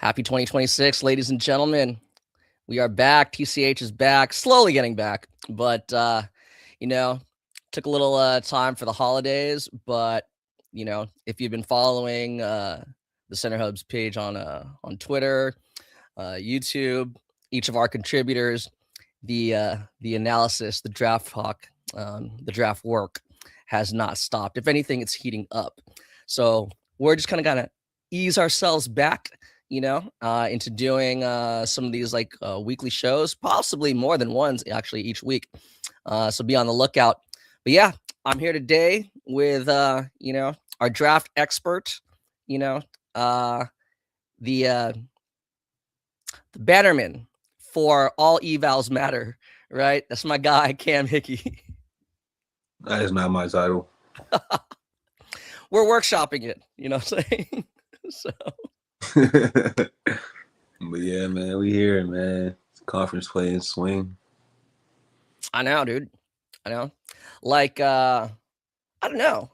Happy 2026, ladies and gentlemen. We are back. TCH is back, slowly getting back, but you know, took a little time for the holidays. But if you've been following the Center Hubs page on Twitter, YouTube, each of our contributors, the analysis, the draft talk, the draft work has not stopped. If anything, it's heating up. So we're just kind of gonna ease ourselves back into doing some of these weekly shows, possibly more than ones actually each week. So be on the lookout. But yeah, I'm here today with our draft expert, the bannerman for all evals matter, right? That's my guy, Cam Hickey. That is not my title. We're workshopping it, you know what I'm saying? So But yeah, man, we here, man. Conference play and swing. I know, dude. I know. I don't know.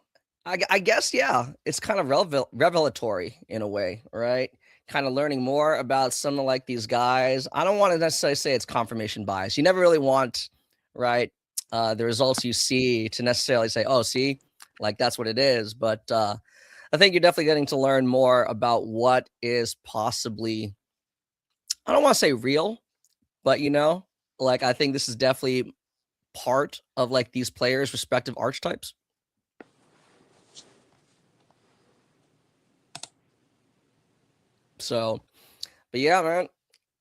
I guess, yeah, it's kind of revelatory in a way, right? Kind of learning more about some of these guys. I don't want to necessarily say it's confirmation bias. You never really want, right, the results you see to necessarily say, oh, see, that's what it is. But I think you're definitely getting to learn more about what is possibly, I don't want to say real, but I think this is definitely part of these players' respective archetypes. So, but yeah,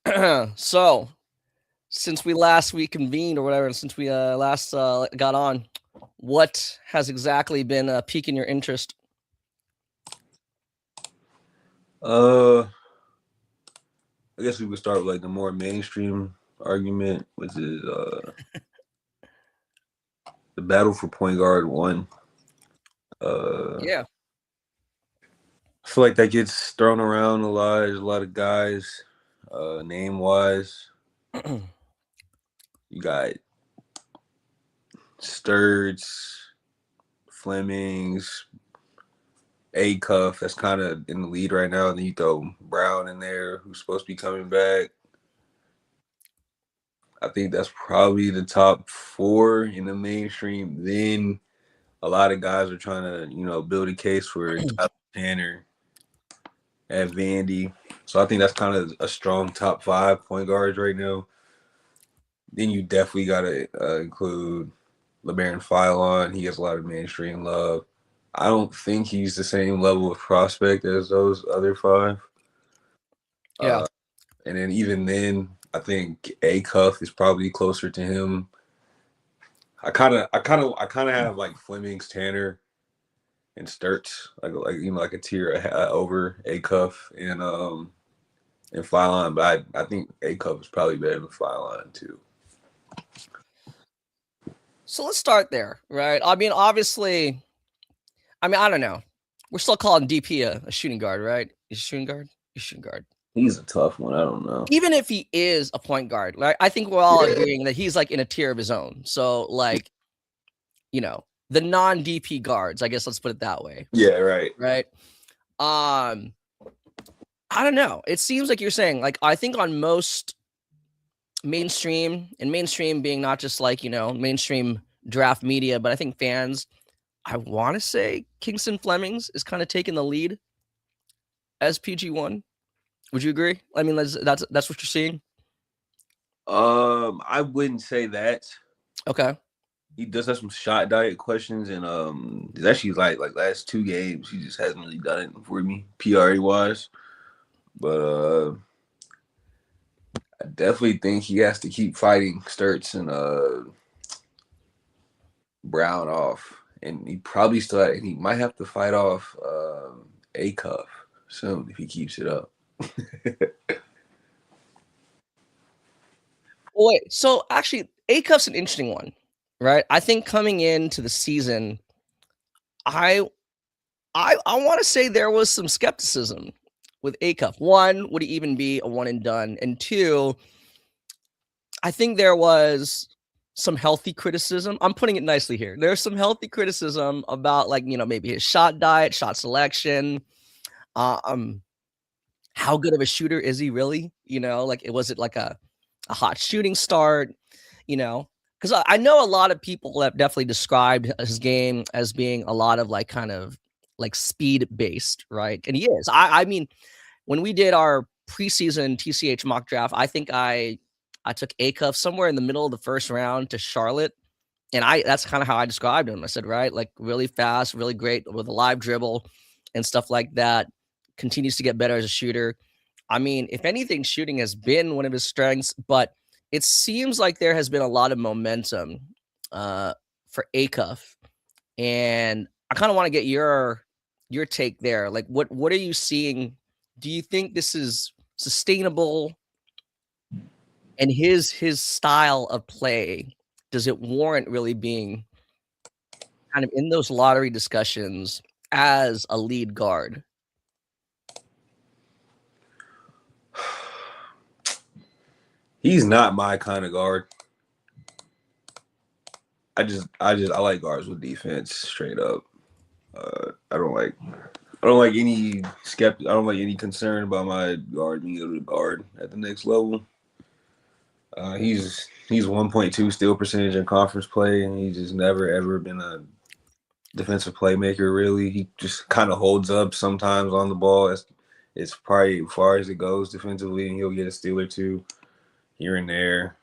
man. So, since we last reconvened or whatever, since we last got on, what has exactly been piquing your interest? I guess we could start with the more mainstream argument, which is the battle for point guard 1. Yeah. I feel like that gets thrown around a lot. There's a lot of guys, name wise. You got Sturts, Flemings, Acuff, that's kind of in the lead right now. And then you throw Brown in there, who's supposed to be coming back. I think that's probably the top 4 in the mainstream. Then a lot of guys are trying to, build a case for Tyler Tanner at Vandy. So I think that's kind of a strong top 5 point guards right now. Then you definitely got to include LeBaron Philon. He gets a lot of mainstream love. I don't think he's the same level of prospect as those other 5. Yeah. And then even then, I think Acuff is probably closer to him. I kind of have Flemings, Tanner, and Sturts like a tier over Acuff and Philon, but I think Acuff is probably better than Philon too. So let's start there, right? I mean, obviously, I don't know. We're still calling DP a shooting guard, right? He's a shooting guard. He's a shooting guard. He's a tough one. I don't know. Even if he is a point guard, right? I think we're all agreeing that he's in a tier of his own. So the non-DP guards, I guess let's put it that way. Yeah, right. Right. I don't know. It seems like you're saying, I think on most mainstream, and mainstream being not just mainstream draft media, but I think fans, I want to say Kingston Flemings is kind of taking the lead as PG1. Would you agree? I mean, that's what you're seeing. I wouldn't say that. Okay. He does have some shot diet questions, and it's actually like last 2 games he just hasn't really done it for me PRA wise. But I definitely think he has to keep fighting Sturts and Brown off, and he probably he might have to fight off Acuff soon if he keeps it up. Wait, so actually, Acuff's an interesting one, right? I think coming into the season, I want to say there was some skepticism with Acuff. 1, would he even be a one and done? And 2, I think there was some healthy criticism. I'm putting it nicely here. There's some healthy criticism about maybe his shot diet, shot selection. how good of a shooter is he really? Like, was it like a hot shooting start? Because I know a lot of people have definitely described his game as being a lot of like kind of like speed based, right? And he is. I mean, when we did our preseason TCH mock draft, I think I took Acuff somewhere in the middle of the first round to Charlotte. And that's kind of how I described him. I said, right, like really fast, really great with a live dribble and stuff like that. Continues to get better as a shooter. I mean, if anything, shooting has been one of his strengths, but it seems like there has been a lot of momentum for Acuff. And I kind of want to get your take there. Like, what are you seeing? Do you think this is sustainable? And his style of play, does it warrant really being kind of in those lottery discussions as a lead guard? He's not my kind of guard. I like guards with defense straight up. I don't like any I don't like any concern about my guard being able to guard at the next level. He's 1.2 steal percentage in conference play, and he's just never ever been a defensive playmaker. Really, he just kind of holds up sometimes on the ball. It's probably as far as it goes defensively, and he'll get a steal or two here and there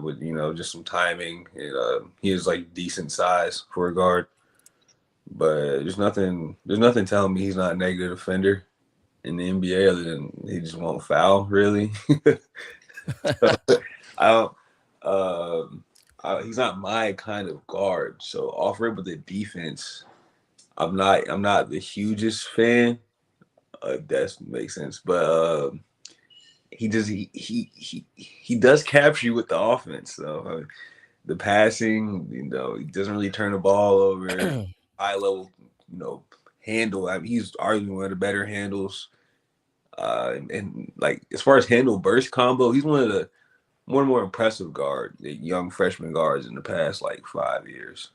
with just some timing. And, he is like decent size for a guard, but there's nothing telling me he's not a negative defender in the NBA other than he just won't foul really. I don't. He's not my kind of guard. So off rip with the defense, I'm not the hugest fan. That makes sense, but he does capture you with the offense. So the passing, he doesn't really turn the ball over. High level, handle. I mean, he's arguably one of the better handles. And like as far as handle burst combo, he's one of the more impressive the young freshman guards in the past like 5 years.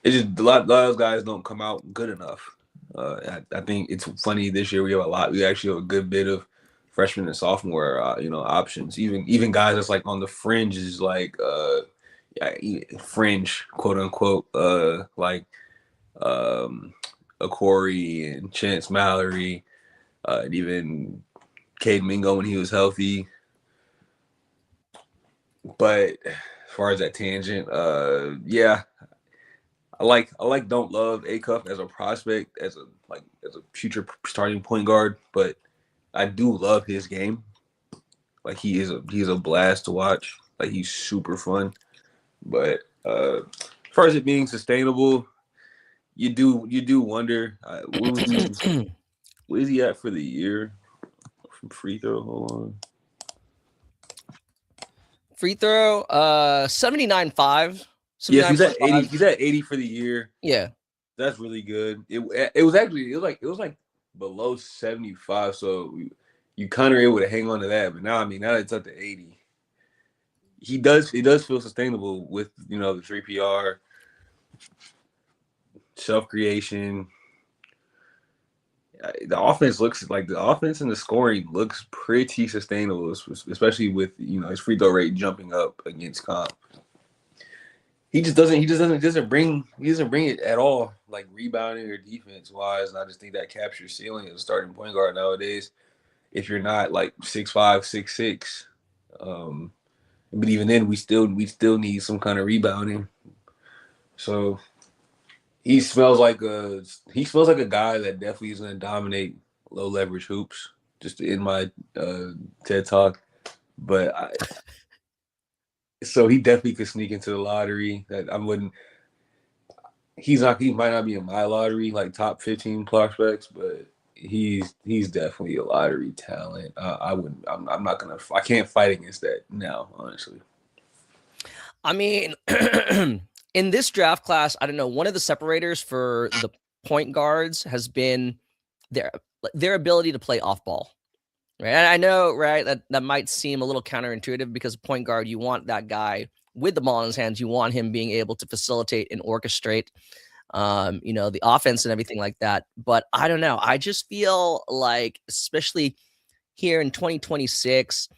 It's just a lot of those guys don't come out good enough. I think it's funny this year we actually have a good bit of freshman and sophomore options. Even guys that's like on the fringes, like fringe quote unquote, like a Corey and Chance Mallory, and even Cade Mingo when he was healthy. But as far as that tangent, yeah, I don't love Acuff as a prospect, as a future starting point guard, but I do love his game. Like he's a blast to watch. Like he's super fun. But as far as it being sustainable, you do wonder what is he at for the year from free throw? Hold on. Free throw, 79.5. Yes, he's at 80. He's at 80 for the year. Yeah, that's really good. It was like below 75, so you kind of able to hang on to that. But now that it's up to 80, it does feel sustainable with the 3PR, self creation. The offense and the scoring looks pretty sustainable, especially with his free throw rate jumping up against comp. He doesn't bring it at all, like rebounding or defense wise. And I just think that captures ceiling as a starting point guard nowadays. If you're not like 6'5", 6'6", but even then we still need some kind of rebounding. So he smells like a guy that definitely is going to dominate low leverage hoops. Just in my TED talk, but so he definitely could sneak into the lottery. That I wouldn't. He might not be in my lottery, like top 15 prospects, but he's definitely a lottery talent. I'm not gonna. I can't fight against that now, honestly. I mean, in this draft class, I don't know. One of the separators for the point guards has been their ability to play off ball. Right. And I know, right, that might seem a little counterintuitive because point guard, you want that guy with the ball in his hands. You want him being able to facilitate and orchestrate. the offense and everything like that. But I don't know. I just feel like, especially here in 2026,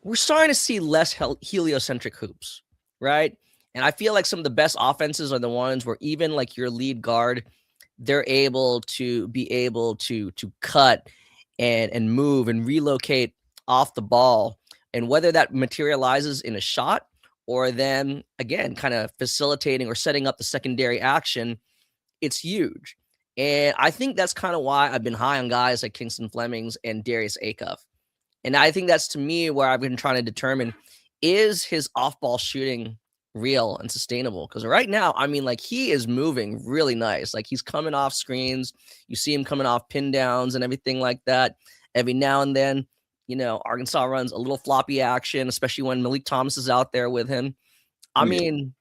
we're starting to see less heliocentric hoops, right? And I feel like some of the best offenses are the ones where even like your lead guard, they're able to cut and move and relocate off the ball. And whether that materializes in a shot or then again kind of facilitating or setting up the secondary action, it's huge. And I think that's kind of why I've been high on guys like Kingston Flemings and Darius Acuff. And I think that's to me where I've been trying to determine, is his off-ball shooting real and sustainable? Because right now, I mean, like, he is moving really nice. Like, he's coming off screens. You see him coming off pin downs and everything like that. Every now and then, Arkansas runs a little floppy action, especially when Malik Thomas is out there with him. I mean,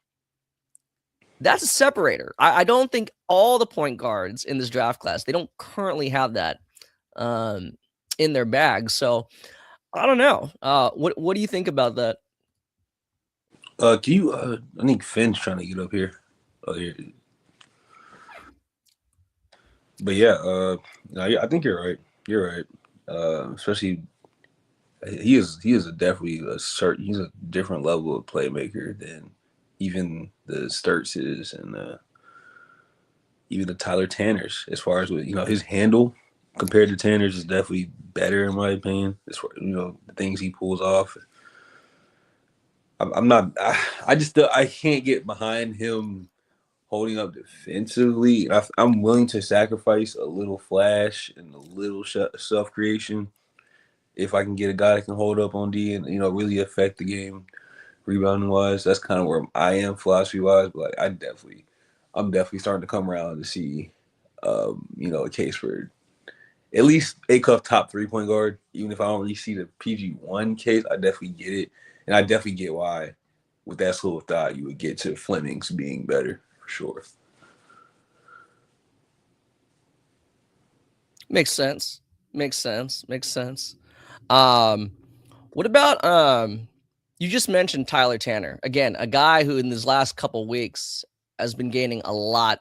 that's a separator. I don't think all the point guards in this draft class, they don't currently have that in their bag. So I don't know. What do you think about that? Can you? I think Finn's trying to get up here. Oh, here. But yeah, no, I think you're right. You're right. Especially, he is definitely he's a different level of playmaker than even the Sturtses and even the Tyler Tanners. As far as his handle compared to Tanner's is definitely better in my opinion. As far the things he pulls off. I'm not. I can't get behind him holding up defensively. I'm willing to sacrifice a little flash and a little self creation if I can get a guy that can hold up on D and really affect the game rebounding wise. That's kind of where I am philosophy wise. But I'm definitely starting to come around to see a case for at least Acuff top 3-point guard. Even if I don't really see the PG1 case, I definitely get it. And I definitely get why, with that school of thought, you would get to Flemings being better, for sure. Makes sense. Makes sense. Makes sense. What about you just mentioned Tyler Tanner. Again, a guy who in these last couple weeks has been gaining a lot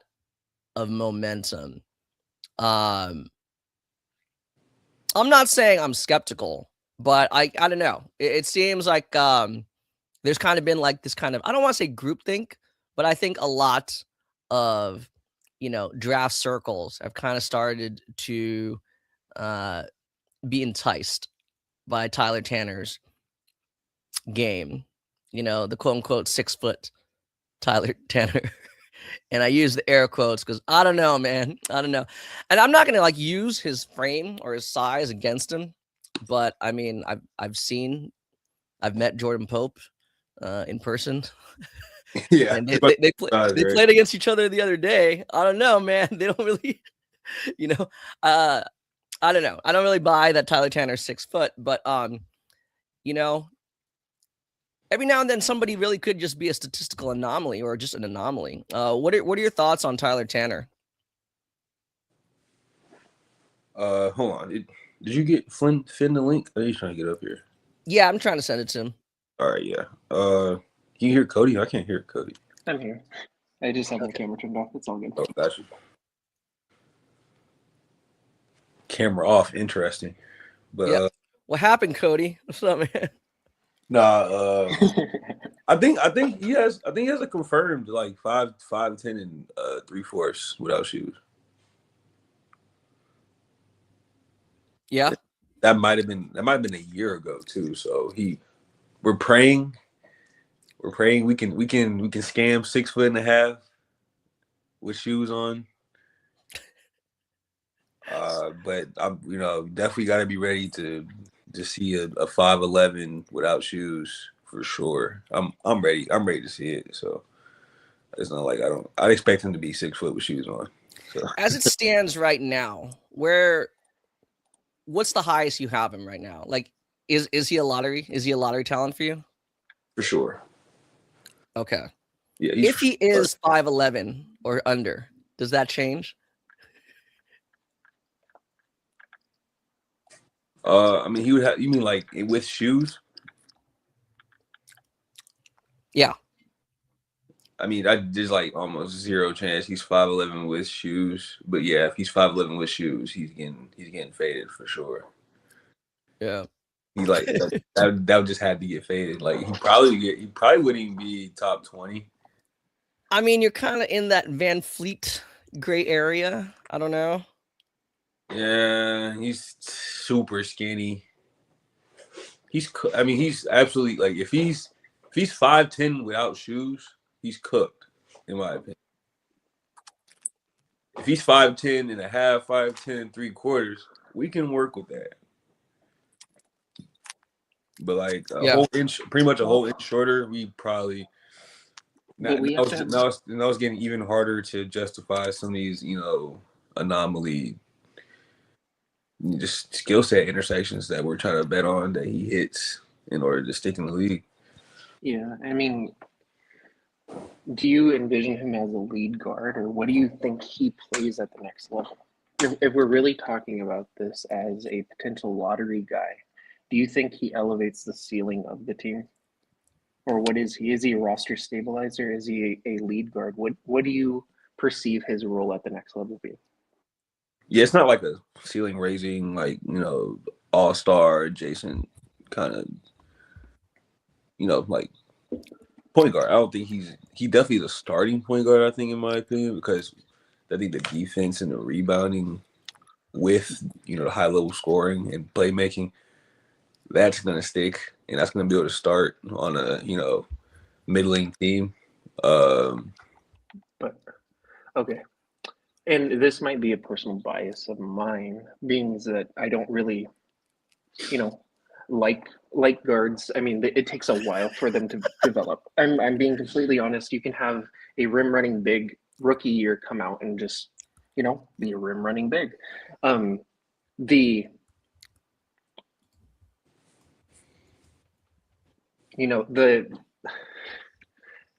of momentum. I'm not saying I'm skeptical, but I don't know. It seems like there's kind of been like this kind of, I don't want to say groupthink, but I think a lot of draft circles have kind of started to be enticed by Tyler Tanner's game. The quote unquote 6 foot Tyler Tanner. And I use the air quotes because I don't know, man. I don't know. And I'm not gonna like use his frame or his size against him, but I mean, I've met Jordan Pope in person. Yeah, and they played against each other the other day. I don't know, man. They don't really, I don't know. I don't really buy that Tyler Tanner's 6 foot, but every now and then somebody really could just be a statistical anomaly or just an anomaly. What are your thoughts on Tyler Tanner? Hold on. Did you get Finn the link? Are you trying to get up here? Yeah, I'm trying to send it to him. All right, yeah. Can you hear Cody? I can't hear Cody. I'm here. I just have my camera turned off. It's all good. Oh, gotcha. Camera off. Interesting. But yep. What happened, Cody? What's up, man? Nah, I think he has a confirmed like 5'10" and 3/4 without shoes. Yeah. That might have been a year ago too. So we're praying we can scam 6'1.5" with shoes on. But I'm definitely got to be ready to see a 5'11" without shoes for sure. I'm ready to see it. So it's not like I'd expect him to be 6 foot with shoes on. So as it stands right now, what's the highest you have him right now? Like, is he a lottery? Is he a lottery talent for you? For sure. Okay. Yeah. If he is 5'11" or under, does that change? I mean, he would have. You mean like with shoes? Yeah. I mean, there's like almost zero chance he's 5'11" with shoes. But yeah, if he's 5'11" with shoes, he's getting faded for sure. Yeah. He's like that would just have to get faded. Like he probably wouldn't even be top 20. I mean, you're kind of in that Van Fleet gray area. I don't know. Yeah, he's super skinny. He's absolutely like if he's 5'10" without shoes, he's cooked, in my opinion. If he's 5'10" and a half, 5'10" 3/4, we can work with that. But like a whole inch, pretty much a whole inch shorter, we probably. Now it's getting even harder to justify some of these, anomaly, just skill set intersections that we're trying to bet on that he hits in order to stick in the league. Yeah, I mean, do you envision him as a lead guard, or what do you think he plays at the next level? If we're really talking about this as a potential lottery guy, do you think he elevates the ceiling of the team? Or what is he? Is he a roster stabilizer? Is he a lead guard? What do you perceive his role at the next level being? Yeah, it's not like a ceiling raising, like, all-star adjacent kind of, like point guard. I don't think he definitely is a starting point guard, I think, in my opinion, because I think the defense and the rebounding with, the high level scoring and playmaking, that's going to stick, and that's going to be able to start on a, middling team. But okay. And this might be a personal bias of mine, being that I don't really, like guards. I mean, it takes a while for them to develop. I'm being completely honest. You can have a rim running big rookie year come out and just, be a rim running big. The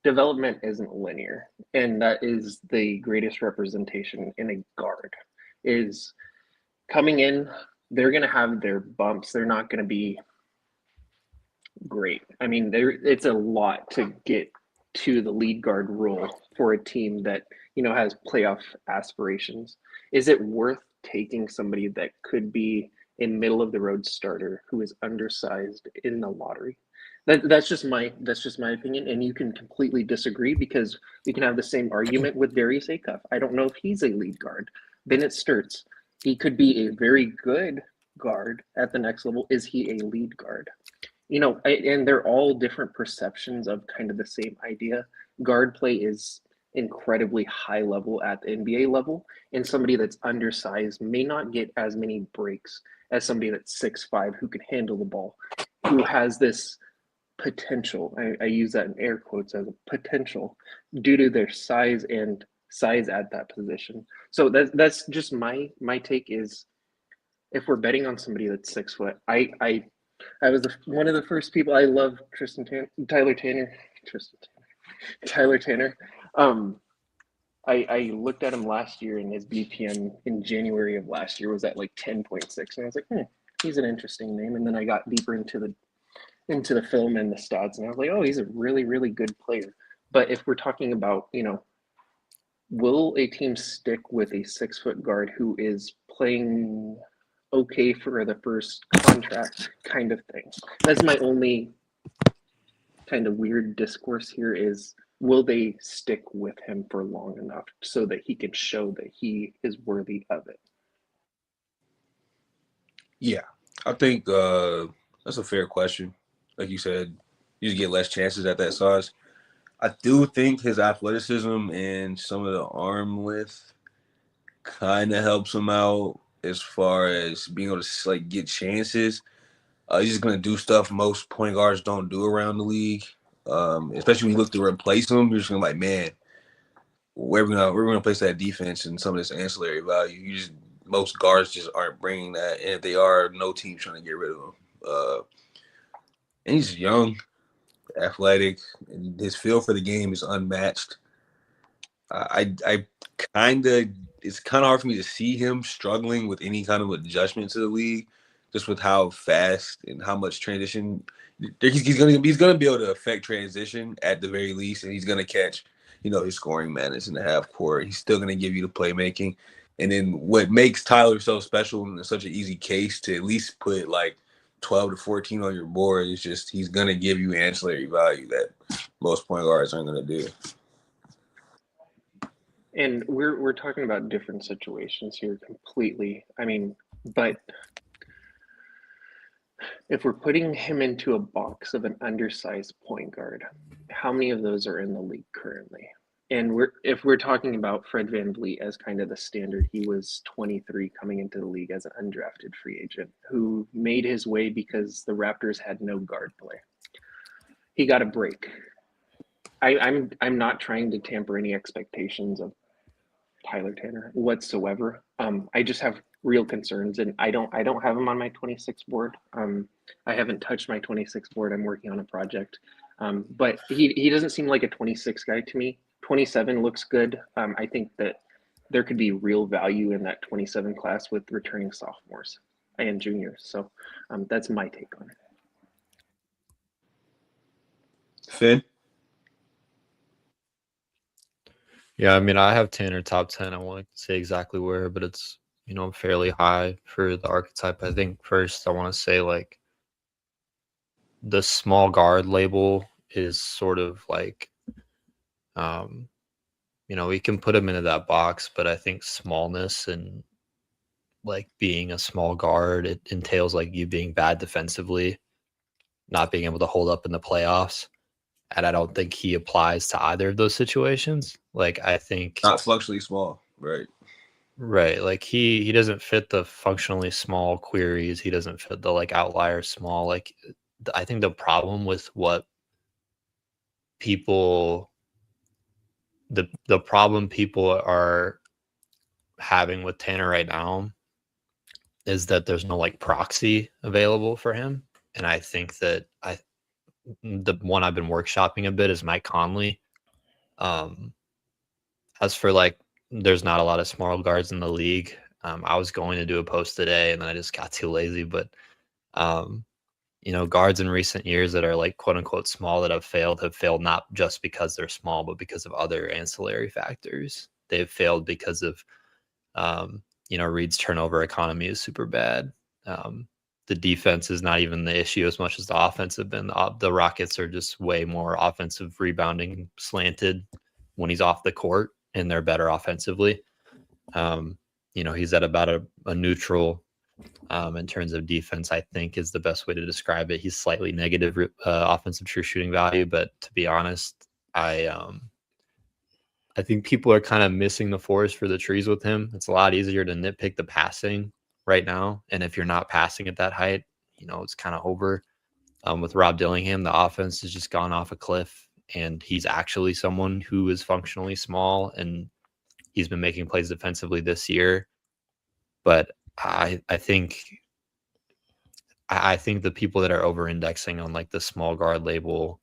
development isn't linear, and that is the greatest representation in a guard. Is coming in, they're going to have their bumps. They're not going to be great. I mean, it's a lot to get to the lead guard role for a team that has playoff aspirations. Is it worth taking somebody that could be a middle of the road starter who is undersized in the lottery? That's just my opinion, and you can completely disagree because we can have the same argument with Darius Acuff. I don't know if he's a lead guard. Bennett Sturts, he could be a very good guard at the next level. Is he a lead guard? And they're all different perceptions of kind of the same idea. Guard play is incredibly high level at the NBA level, and somebody that's undersized may not get as many breaks as somebody that's 6'5" who can handle the ball, who has this potential. I use that in air quotes as a potential due to their size at that position. So that's just my take is if we're betting on somebody that's 6 foot, I was one of the first people. I love Tyler Tanner. I looked at him last year, and his BPM in January of last year was at like 10.6, and I was like, he's an interesting name. And then I got deeper into the film and the stats, and I was like, oh, he's a really, really good player. But if we're talking about, will a team stick with a 6 foot guard who is playing okay for the first contract kind of thing? That's my only kind of weird discourse here is, will they stick with him for long enough so that he can show that he is worthy of it? Yeah, I think that's a fair question. Like you said, you just get less chances at that size. I do think his athleticism and some of the arm width kind of helps him out as far as being able to get chances. He's just gonna do stuff most point guards don't do around the league. Especially when you look to replace him, you're just gonna man, we're gonna place that defense and some of this ancillary value. Most guards just aren't bringing that, and if they are, no team's trying to get rid of him. And he's young, athletic, and his feel for the game is unmatched. It's kind of hard for me to see him struggling with any kind of adjustment to the league, just with how fast and how much transition he's gonna be able to affect transition at the very least, and he's gonna catch his scoring madness in the half court. He's still going to give you the playmaking. And then what makes Tyler so special and such an easy case to at least put like 12 to 14 on your board is just he's going to give you ancillary value that most point guards aren't going to do. And we're talking about different situations here completely. I mean, but if we're putting him into a box of an undersized point guard, how many of those are in the league currently? And if we're talking about Fred VanVleet as kind of the standard, he was 23 coming into the league as an undrafted free agent who made his way because the Raptors had no guard play. He got a break. I'm not trying to tamper any expectations of Tyler Tanner whatsoever. I just have real concerns, and I don't have him on my 26 board. I haven't touched my 26 board. I'm working on a project, but he doesn't seem like a 26 guy to me. 27 looks good. I think that there could be real value in that 27 class with returning sophomores and juniors. So that's my take on it. Finn? Yeah, I mean, I have Tanner top 10. I won't say exactly where, but it's, fairly high for the archetype. I think first I want to say like the small guard label is sort of like, we can put him into that box, but I think smallness and like being a small guard, it entails like you being bad defensively, not being able to hold up in the playoffs. And I don't think he applies to either of those situations. Like, I think not functionally small, right? Right. Like he doesn't fit the functionally small queries. He doesn't fit the like outlier small. Like I think the problem with what people the problem people are having with Tanner right now is that there's no like proxy available for him. And I think that the one I've been workshopping a bit is Mike Conley. As for like, there's not a lot of small guards in the league. I was going to do a post today and then I just got too lazy, but guards in recent years that are like quote unquote small that have failed not just because they're small, but because of other ancillary factors. They've failed because of, Reed's turnover economy is super bad. The defense is not even the issue as much as the offense have been. The Rockets are just way more offensive rebounding slanted when he's off the court, and they're better offensively. He's at about a neutral in terms of defense, I think is the best way to describe it. He's slightly negative offensive true shooting value, but to be honest, I think people are kind of missing the forest for the trees with him. It's a lot easier to nitpick the passing right now, and if you're not passing at that height, it's kind of over. With Rob Dillingham, the offense has just gone off a cliff, and he's actually someone who is functionally small, and he's been making plays defensively this year. But I think the people that are over indexing on like the small guard label,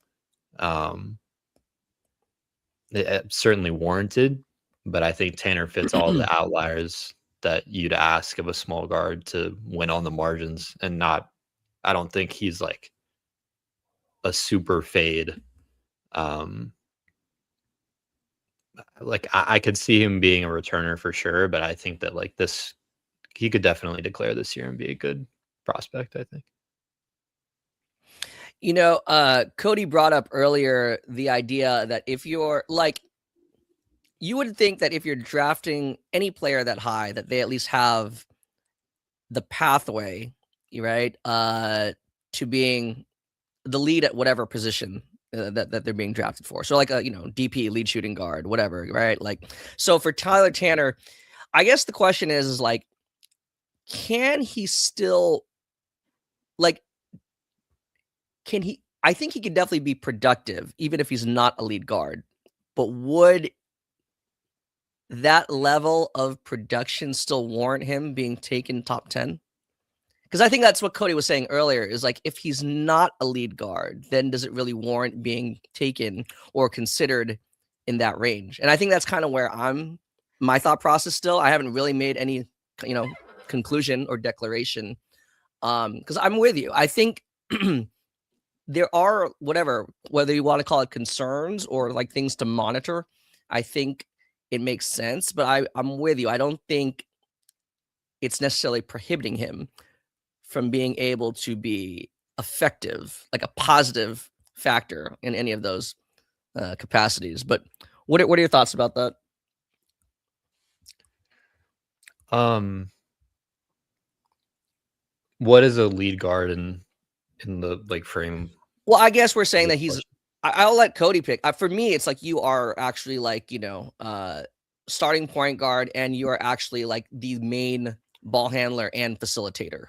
it's certainly warranted, but I think Tanner fits all the outliers that you'd ask of a small guard to win on the margins, and I don't think he's like a super fade. Like I could see him being a returner for sure, but I think that like this, he could definitely declare this year and be a good prospect, I think. Cody brought up earlier the idea that if you're like, you would think that if you're drafting any player that high, that they at least have the pathway, right, to being the lead at whatever position that they're being drafted for. So like a, DP, lead shooting guard, whatever, right? Like, so for Tyler Tanner, I guess the question is like, can he still like, I think he could definitely be productive, even if he's not a lead guard, but would that level of production still warrant him being taken top 10? Because I think that's what Cody was saying earlier is like, if he's not a lead guard, then does it really warrant being taken or considered in that range? And I think that's kind of where my thought process still. I haven't really made any, conclusion or declaration. Because I'm with you. I think there are whether you want to call it concerns or like things to monitor I think it makes sense, but I'm with you. I don't think it's necessarily prohibiting him from being able to be effective, like a positive factor in any of those capacities. But what are your thoughts about that? What is a lead guard in the like frame? Well, I guess we're saying Good that he's. question. I'll let Cody pick. For me, it's like you are actually like starting point guard, and you are actually like the main ball handler and facilitator.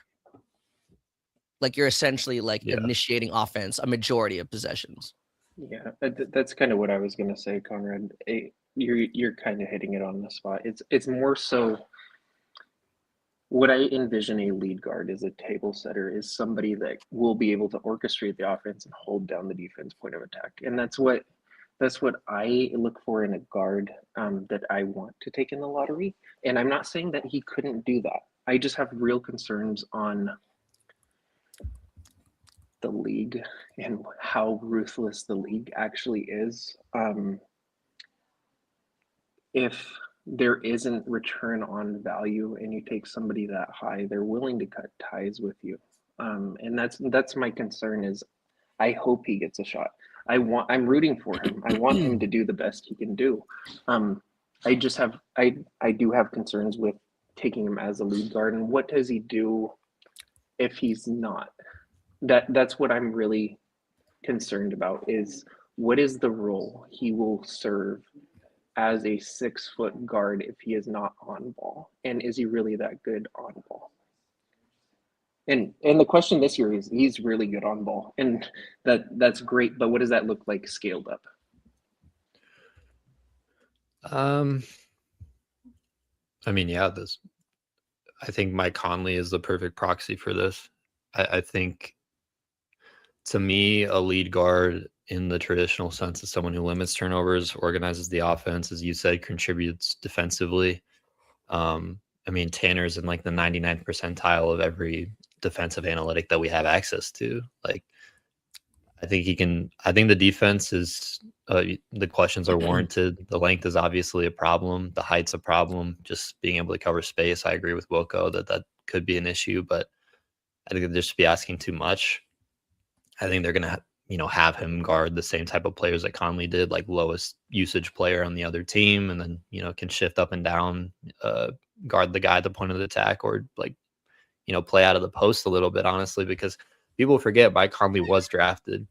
Like you're essentially like Yeah. initiating offense a majority of possessions. Yeah, that's kind of what I was gonna say, Conrad. You're kind of hitting it on the spot. It's more so what I envision a lead guard as a table setter is somebody that will be able to orchestrate the offense and hold down the defense point of attack, and that's what I look for in a guard that I want to take in the lottery. And I'm not saying that he couldn't do that. I just have real concerns on the league and how ruthless the league actually is. If there isn't return on value and you take somebody that high, they're willing to cut ties with you. And that's my concern is I hope he gets a shot. I'm rooting for him. I want him to do the best he can do. I just have I do have concerns with taking him as a lead guard, and what does he do if he's not? That's what I'm really concerned about is what is the role he will serve as a 6-foot guard if he is not on ball, and is he really that good on ball? And the question this year is he's really good on ball, and that's great, but what does that look like scaled up? I mean, yeah, I think Mike Conley is the perfect proxy for this. I think, to me, a lead guard in the traditional sense is someone who limits turnovers, organizes the offense, as you said, contributes defensively. I mean, Tanner's in like the 99th percentile of every defensive analytic that we have access to. Like, I think the defense is, the questions are warranted. The length is obviously a problem. The height's a problem. Just being able to cover space. I agree with Wilco that could be an issue, but I think they'd just be asking too much. I think they're going to, have him guard the same type of players that Conley did, like lowest usage player on the other team, and then, can shift up and down, guard the guy at the point of the attack, or like, play out of the post a little bit, honestly, because people forget Mike Conley was drafted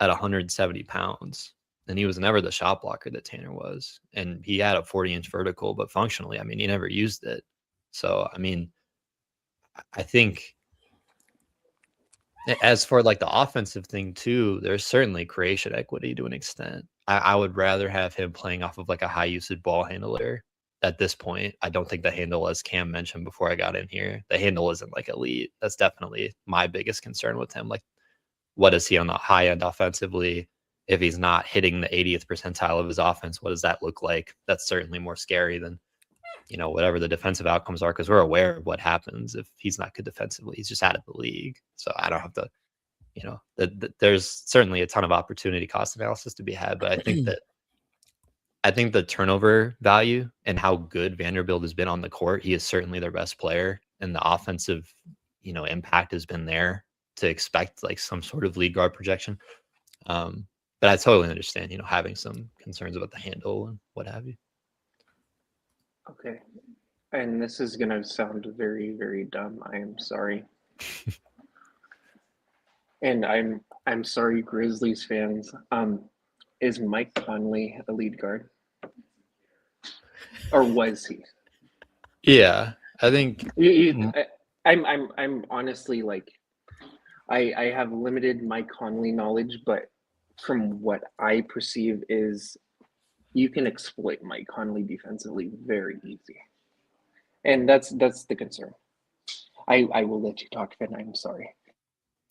at 170 pounds, and he was never the shot blocker that Tanner was. And he had a 40-inch vertical, but functionally, I mean, he never used it. So, I mean, I think as for like the offensive thing too, there's certainly creation equity to an extent. I would rather have him playing off of like a high usage ball handler at this point. I don't think the handle, as Cam mentioned before I got in here, the handle isn't like elite. That's definitely my biggest concern with him. Like, what is he on the high end offensively? If he's not hitting the 80th percentile of his offense, what does that look like? That's certainly more scary than, whatever the defensive outcomes are, because we're aware of what happens if he's not good defensively. He's just out of the league. So I don't have to, there's certainly a ton of opportunity cost analysis to be had, but I think the turnover value and how good Vanderbilt has been on the court, he is certainly their best player, and the offensive, impact has been there to expect like some sort of lead guard projection. But I totally understand, having some concerns about the handle and what have you. Okay. And this is going to sound very, very dumb. I am sorry. And I'm sorry, Grizzlies fans. Is Mike Conley a lead guard? Or was he? Yeah, I think I'm honestly like, I have limited Mike Conley knowledge, but from what I perceive is you can exploit Mike Conley defensively very easy. And that's the concern. I will let you talk, Finn. I'm sorry.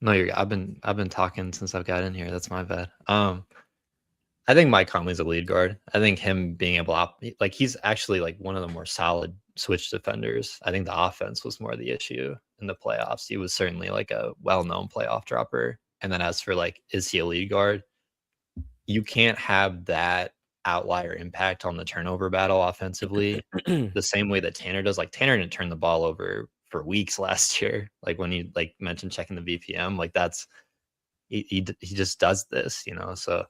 No, I've been talking since I've got in here. That's my bad. I think Mike Conley's a lead guard. I think him being able to, like, he's actually like one of the more solid switch defenders. I think the offense was more the issue in the playoffs. He was certainly like a well-known playoff dropper. And then as for like, is he a lead guard? You can't have that outlier impact on the turnover battle offensively, the same way that Tanner does. Like Tanner didn't turn the ball over for weeks last year. Like when you like mentioned checking the VPM, like that's he just does this, you know. So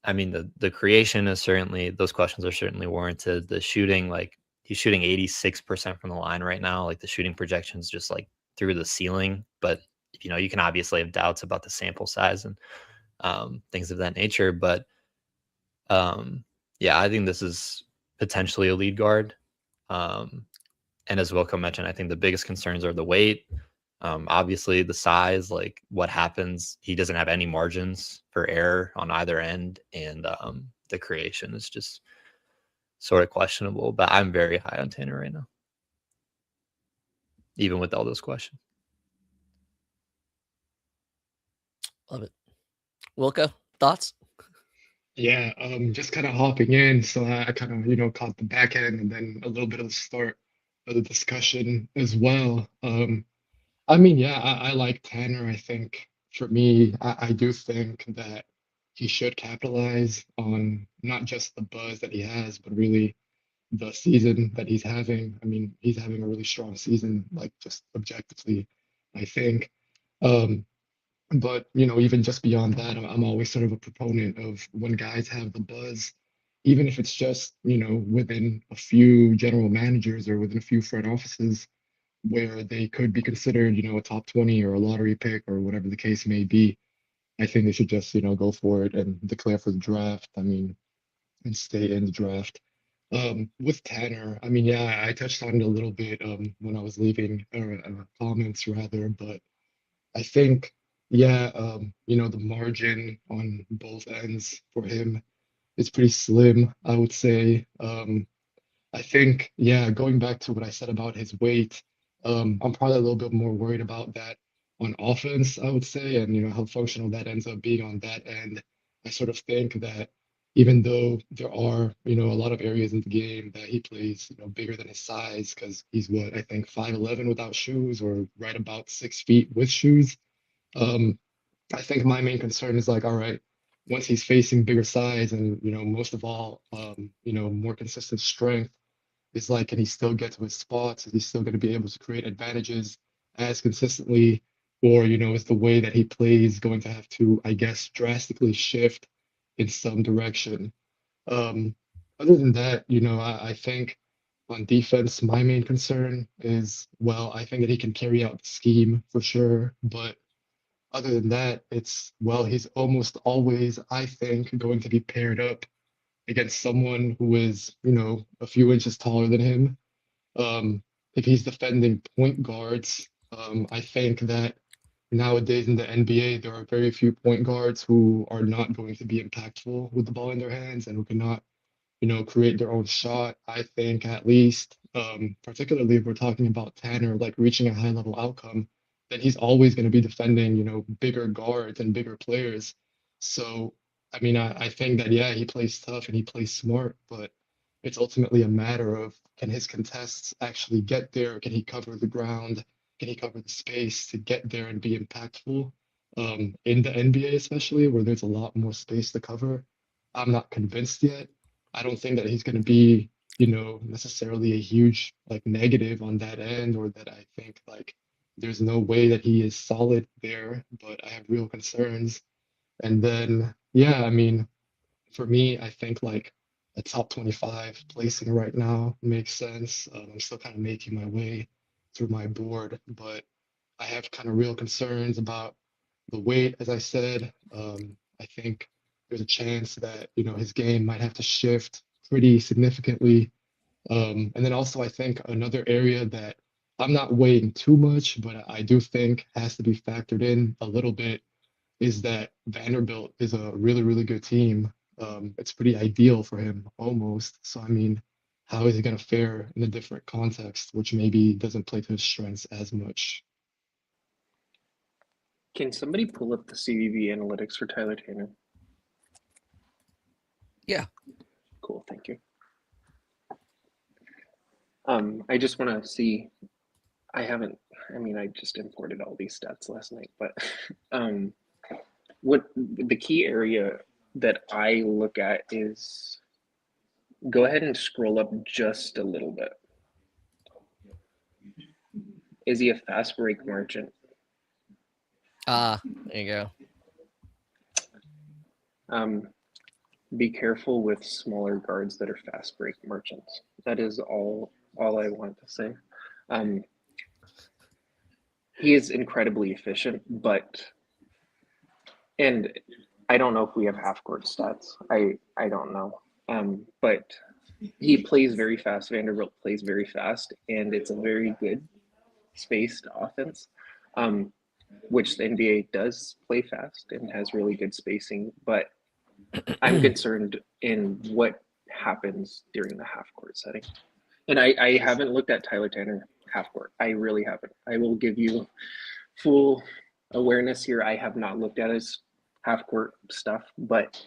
I mean, the creation is certainly, those questions are certainly warranted. The shooting, like he's shooting 86% from the line right now. Like the shooting projections just like through the ceiling. But you know, you can obviously have doubts about the sample size and things of that nature. But yeah, I think this is potentially a lead guard. And as Wilco mentioned, I think the biggest concerns are the weight. Obviously, the size, like what happens, he doesn't have any margins for error on either end. And the creation is just sort of questionable. But I'm very high on Tanner right now, even with all those questions. Love it. Wilco, thoughts? Yeah, just kind of hopping in, so I kind of, caught the back end and then a little bit of the start of the discussion as well. I mean, yeah, I like Tanner. I think for me, I do think that he should capitalize on not just the buzz that he has, but really the season that he's having. I mean, he's having a really strong season, like just objectively, I think. Um, but even just beyond that, I'm always sort of a proponent of when guys have the buzz, even if it's just, within a few general managers or within a few front offices where they could be considered, a top 20 or a lottery pick or whatever the case may be. I think they should just, go for it and declare for the draft. I mean, and stay in the draft. With Tanner, I mean, yeah, I touched on it a little bit when I was leaving, or comments rather, but I think, yeah, the margin on both ends for him is pretty slim, I would say. I think, yeah, going back to what I said about his weight, I'm probably a little bit more worried about that on offense, I would say, and how functional that ends up being on that end. I sort of think that even though there are, a lot of areas in the game that he plays, bigger than his size, because he's what, I think 5'11" without shoes or right about 6 feet with shoes. Um, I think my main concern is like, all right, once he's facing bigger size and, most of all, more consistent strength, is like, can he still get to his spots? Is he still going to be able to create advantages as consistently? Or, is the way that he plays going to have to, I guess, drastically shift in some direction? Um, Other than that, I think on defense, my main concern is, well, I think that he can carry out the scheme for sure. But other than that, it's, well, he's almost always, I think, going to be paired up against someone who is, a few inches taller than him. If he's defending point guards, I think that nowadays in the NBA, there are very few point guards who are not going to be impactful with the ball in their hands and who cannot, create their own shot. I think at least, particularly if we're talking about Tanner, like reaching a high level outcome, that he's always going to be defending, bigger guards and bigger players. So, I mean, I think that, yeah, he plays tough and he plays smart, but it's ultimately a matter of, can his contests actually get there? Can he cover the ground? Can he cover the space to get there and be impactful? In the NBA, especially where there's a lot more space to cover, I'm not convinced yet. I don't think that he's going to be, necessarily a huge like negative on that end, or that I think like there's no way that he is solid there, but I have real concerns. And then, yeah, I mean, for me, I think like a top 25 placing right now makes sense. I'm still kind of making my way through my board, but I have kind of real concerns about the weight, as I said. I think there's a chance that, his game might have to shift pretty significantly. And then also, I think another area that I'm not weighing too much, but I do think has to be factored in a little bit is that Vanderbilt is a really, really good team. It's pretty ideal for him almost. So, I mean, how is he going to fare in a different context, which maybe doesn't play to his strengths as much? Can somebody pull up the CVV analytics for Tyler Tanner? Yeah. Cool, thank you. I just want to see. I just imported all these stats last night, but what the key area that I look at is go ahead and scroll up just a little bit. Is he a fast break merchant? There you go. Be careful with smaller guards that are fast break merchants. That is all I want to say. He is incredibly efficient, and I don't know if we have half court stats. I don't know. But he plays very fast. Vanderbilt plays very fast, and it's a very good spaced offense, which the NBA does play fast and has really good spacing. But I'm concerned in what happens during the half court setting. And I haven't looked at Tyler Tanner half court. I really haven't. I will give you full awareness here. I have not looked at his half court stuff, but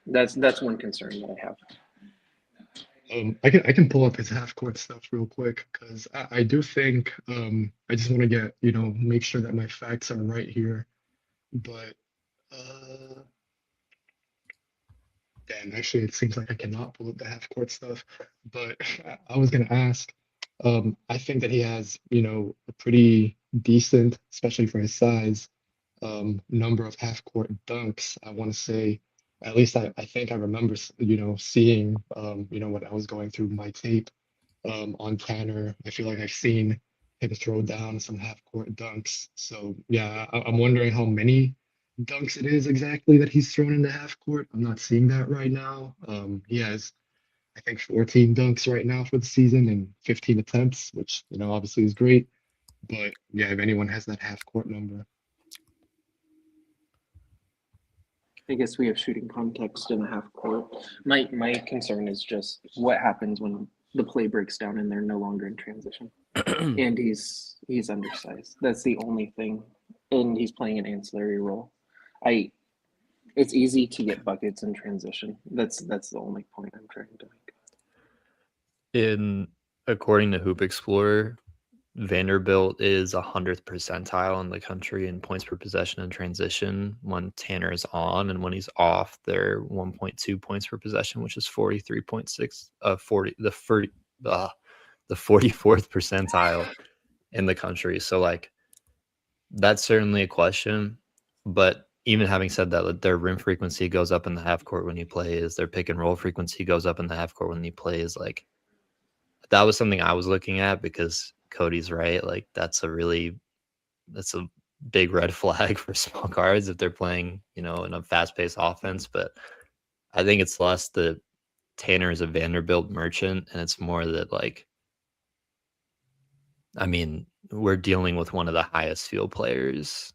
that's one concern that I have. I can pull up his half court stuff real quick because I do think I just want to get make sure that my facts are right here. But damn, actually it seems like I cannot pull up the half court stuff. But I was gonna ask, I think that he has a pretty decent, especially for his size, number of half court dunks. I want to say. At least I think I remember, seeing, when I was going through my tape on Tanner. I feel like I've seen him throw down some half-court dunks. So yeah, I'm wondering how many dunks it is exactly that he's thrown in the half-court. I'm not seeing that right now. He has, I think, 14 dunks right now for the season and 15 attempts, which obviously is great. But yeah, if anyone has that half-court number. I guess we have shooting context in the half court. My concern is just what happens when the play breaks down and they're no longer in transition. And he's undersized. That's the only thing. And he's playing an ancillary role. It's easy to get buckets in transition. That's the only point I'm trying to make. According to Hoop Explorer, Vanderbilt is 100th percentile in the country in points per possession in transition when Tanner is on, and when he's off, they're 1.2 points per possession, which is 43.6, the 44th percentile in the country. So like, that's certainly a question. But even having said that, their rim frequency goes up in the half court when he plays. Their pick and roll frequency goes up in the half court when he plays. Like, that was something I was looking at because Cody's right. Like that's a big red flag for small guards if they're playing, in a fast-paced offense. But I think it's less that Tanner is a Vanderbilt merchant, and it's more that we're dealing with one of the highest field players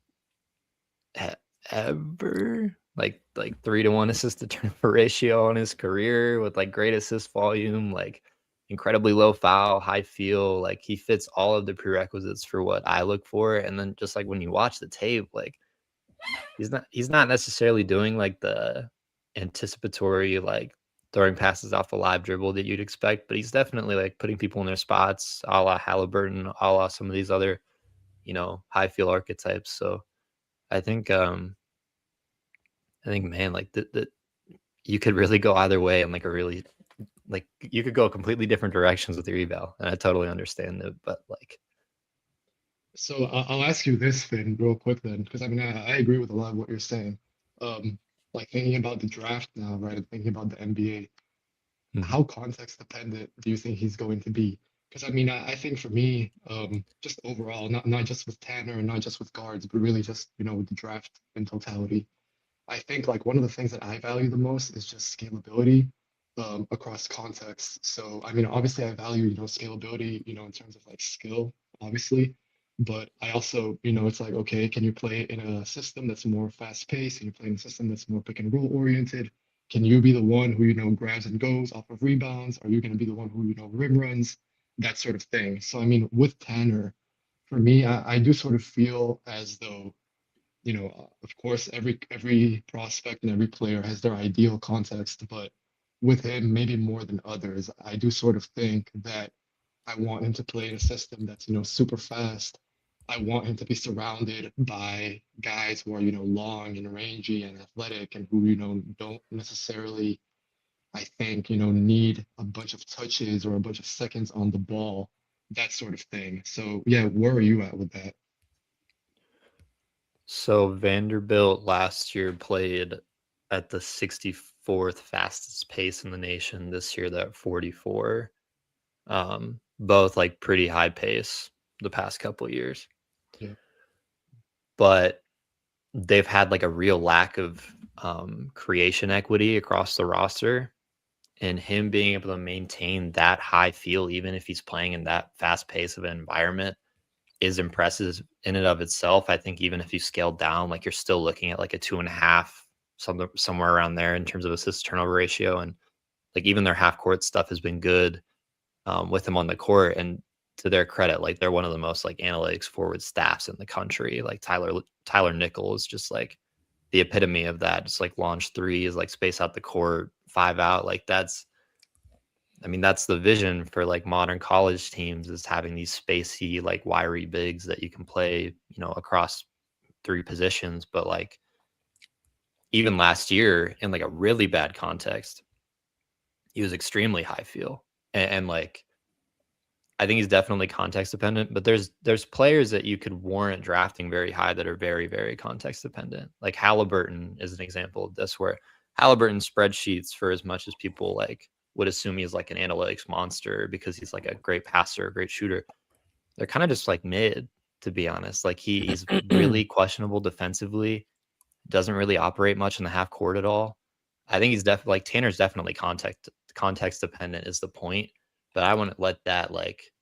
ever. Like 3-to-1 assist to turnover ratio on his career with great assist volume, incredibly low foul, high feel. He fits all of the prerequisites for what I look for. And then just when you watch the tape, he's not necessarily doing the anticipatory throwing passes off the live dribble that you'd expect, but he's definitely putting people in their spots, a la Halliburton, a la some of these other high feel archetypes. So I think man, that you could really go either way and you could go completely different directions with your eval, and I totally understand it. But so I'll ask you this then, real quick then, because I agree with a lot of what you're saying. Thinking about the draft now, right, and thinking about the NBA, how context dependent do you think he's going to be? Because I think for me, just overall, not just with Tanner and not just with guards, but really just with the draft in totality, I think one of the things that I value the most is just scalability. Across contexts. So obviously I value scalability in terms of skill, obviously, but I also it's okay, can you play in a system that's more fast paced? Can you play in a system that's more pick and roll oriented? Can you be the one who grabs and goes off of rebounds? Are you going to be the one who rim runs, that sort of thing? So with Tanner, for me, I do sort of feel as though of course every prospect and every player has their ideal context, but with him, maybe more than others, I do sort of think that I want him to play in a system that's super fast, I want him to be surrounded by guys who are, long and rangy and athletic and who, don't necessarily, I think, need a bunch of touches or a bunch of seconds on the ball, that sort of thing. So yeah, where are you at with that? So Vanderbilt last year played at the 64th fastest pace in the nation. This year they're at 44. Both like pretty high pace the past couple of years. Yeah. But they've had like a real lack of creation equity across the roster. And him being able to maintain that high feel, even if he's playing in that fast pace of an environment, is impressive in and of itself. I think even if you scale down, like you're still looking at like a 2.5, somewhere around there in terms of assist turnover ratio. And like even their half court stuff has been good with him on the court. And to their credit, like they're one of the most like analytics forward staffs in the country. Like Tyler Nickel is just like the epitome of that. Just like launch threes, like space out the court, 5 out. Like that's the vision for like modern college teams, is having these spacey, like wiry bigs that you can play, across 3 positions. But like even last year in like a really bad context, he was extremely high feel. And like, I think he's definitely context dependent, but there's players that you could warrant drafting very high that are very, very context dependent. Like Halliburton is an example of this, where Halliburton spreadsheets, for as much as people like would assume he's like an analytics monster because he's like a great passer, a great shooter, they're kind of just like mid, to be honest. Like he's really questionable defensively, doesn't really operate much in the half court at all. I think he's definitely like Tanner's definitely context dependent is the point. But I wouldn't let that like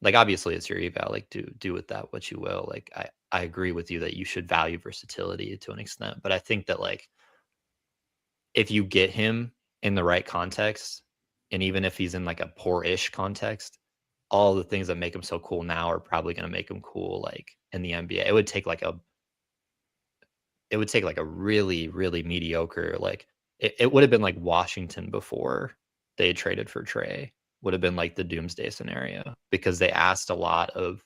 obviously it's your eval, like do with that what you will. Like I agree with you that you should value versatility to an extent, but I think that like if you get him in the right context, and even if he's in like a poor-ish context, all the things that make him so cool now are probably going to make him cool like in the NBA. It would take like a really, really mediocre, like it would have been like Washington before they traded for Trey, would have been like the doomsday scenario, because they asked a lot of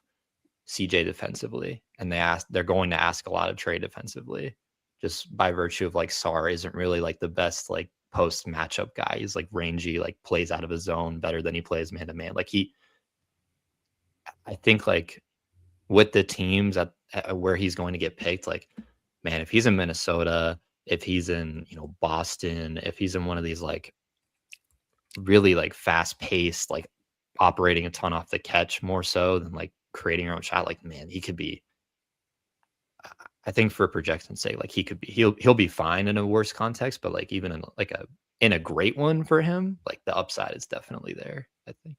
CJ defensively, and they're going to ask a lot of Trey defensively, just by virtue of like Sarr isn't really like the best like post matchup guy. He's like rangy, like plays out of his zone better than he plays man to man. Like I think like with the teams at where he's going to get picked, like man, if he's in Minnesota, if he's in Boston, if he's in one of these like really like fast paced, like operating a ton off the catch more so than like creating your own shot, like man, he could be, I think for projection's sake, like he'll be fine in a worse context, but like even in a great one for him, like the upside is definitely there, I think.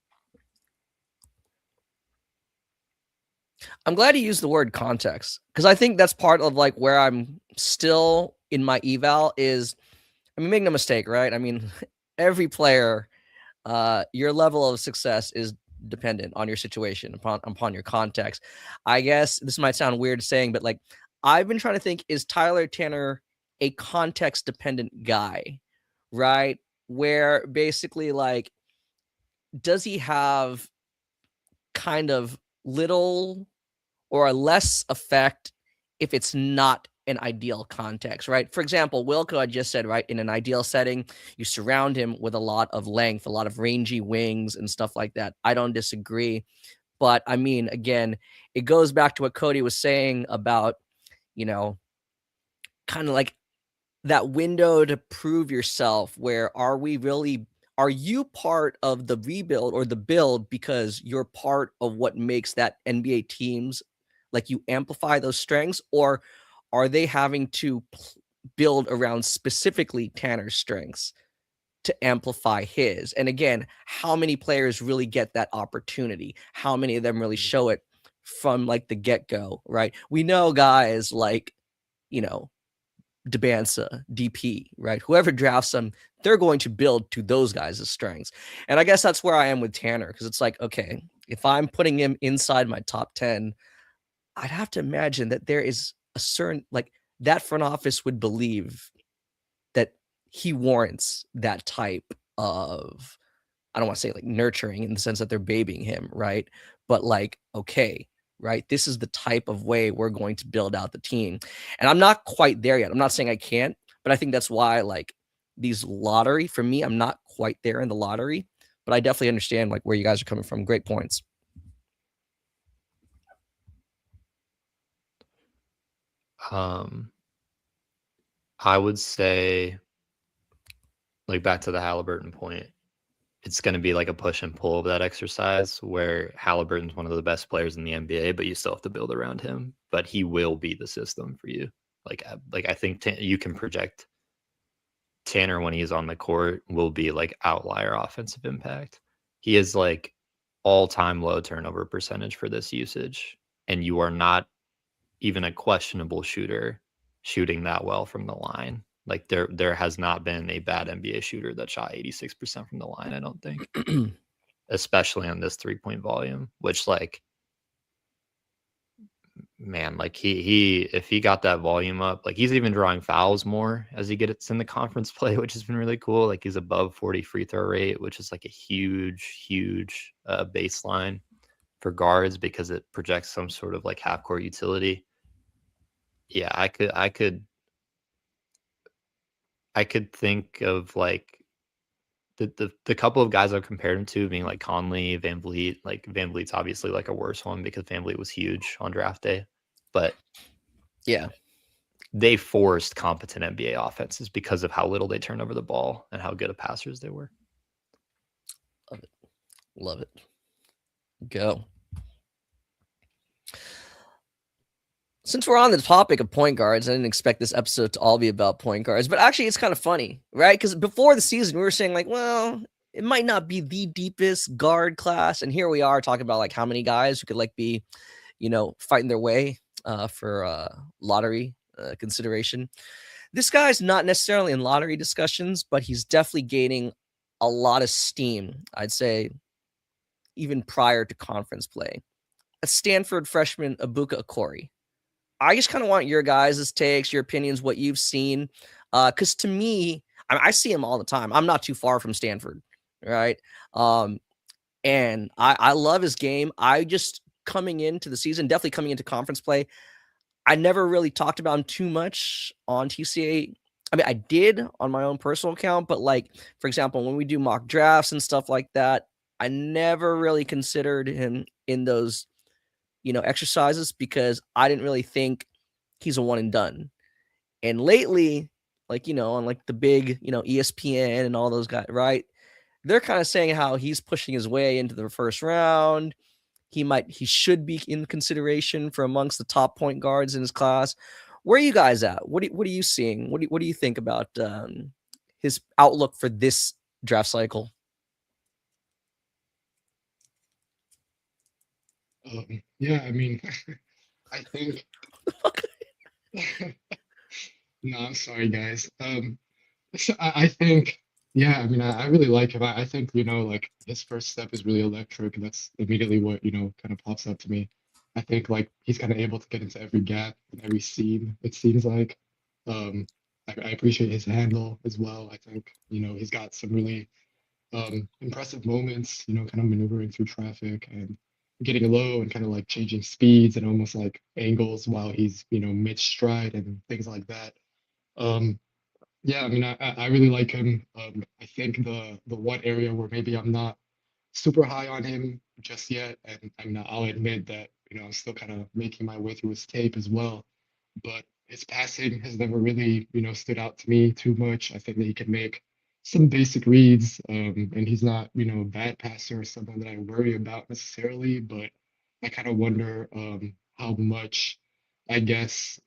I'm glad you used the word context, because I think that's part of like where I'm still in my eval is, I mean, make no mistake, right? I mean, every player, your level of success is dependent on your situation, upon your context. I guess this might sound weird saying, but like I've been trying to think, is Tyler Tanner a context dependent guy, right? Where basically like, does he have kind of little or a less effect if it's not an ideal context, right? For example, Wilco, I just said, right, in an ideal setting, you surround him with a lot of length, a lot of rangy wings and stuff like that. I don't disagree. But I mean, again, it goes back to what Cody was saying about, kind of like that window to prove yourself, where are you part of the rebuild or the build because you're part of what makes that NBA teams, like you amplify those strengths, or are they having to build around specifically Tanner's strengths to amplify his? And again, how many players really get that opportunity? How many of them really show it from like the get-go, right? We know guys like, Debansa, DP, right? Whoever drafts them, they're going to build to those guys' strengths. And I guess that's where I am with Tanner, because it's like, okay, if I'm putting him inside my top 10, I'd have to imagine that there is a certain, like, that front office would believe that he warrants that type of, I don't want to say like nurturing in the sense that they're babying him, right? But like, okay, right? This is the type of way we're going to build out the team. And I'm not quite there yet. I'm not saying I can't, but I think that's why like these lottery for me, I'm not quite there in the lottery, but I definitely understand like where you guys are coming from. Great points. I would say, like back to the Halliburton point, it's going to be like a push and pull of that exercise where Halliburton's one of the best players in the NBA, but you still have to build around him. But he will be the system for you. Like I think you can project Tanner when he's on the court will be like outlier offensive impact. He is like all-time low turnover percentage for this usage, and you are not even a questionable shooter shooting that well from the line. Like there has not been a bad NBA shooter that shot 86% from the line, I don't think. Especially on this 3-point volume, which like man, like he if he got that volume up, like he's even drawing fouls more as he gets in the conference play, which has been really cool. Like he's above 40 free throw rate, which is like a huge baseline for guards because it projects some sort of like half court utility. Yeah, I could think of like the couple of guys I've compared him to being like Conley, Van Vliet. Like Van Vliet's obviously like a worse one because Van Vliet was huge on draft day, but Yeah. they forced competent NBA offenses because of how little they turned over the ball and how good of passers they were. Love it. Go. Since we're on the topic of point guards, I didn't expect this episode to all be about point guards, but actually it's kind of funny, right? Because before the season, we were saying like, well, it might not be the deepest guard class. And here we are talking about like how many guys who could like be, fighting their way for lottery consideration. This guy's not necessarily in lottery discussions, but he's definitely gaining a lot of steam, I'd say, even prior to conference play. A Stanford freshman, Ibuka Okori. I just kind of want your guys' takes, your opinions, what you've seen. Because to me, I see him all the time. I'm not too far from Stanford, right? And I love his game. I just coming into the season, definitely coming into conference play, I never really talked about him too much on TCA. I mean, I did on my own personal account, but like, for example, when we do mock drafts and stuff like that, I never really considered him in those exercises because I didn't really think he's a one and done. And lately, like, on like the big, ESPN and all those guys, right? They're kind of saying how he's pushing his way into the first round. He should be in consideration for amongst the top point guards in his class. Where are you guys at? What are you seeing? What do you think about his outlook for this draft cycle? Yeah, I mean, I think. No, I'm sorry, guys. So I think, yeah, I mean, I really like him. I think, like his first step is really electric, and that's immediately what, kind of pops up to me. I think like he's kind of able to get into every gap and every seam, it seems like. I appreciate his handle as well. I think, he's got some really impressive moments, kind of maneuvering through traffic and getting low and kind of like changing speeds and almost like angles while he's, mid stride and things like that. Um, yeah, I mean, I really like him. I think the one area where maybe I'm not super high on him just yet, and I mean, I'll admit that, I'm still kind of making my way through his tape as well, but his passing has never really, stood out to me too much. I think that he can make some basic reads, and he's not, a bad passer or someone that I worry about necessarily, but I kind of wonder how much, I guess,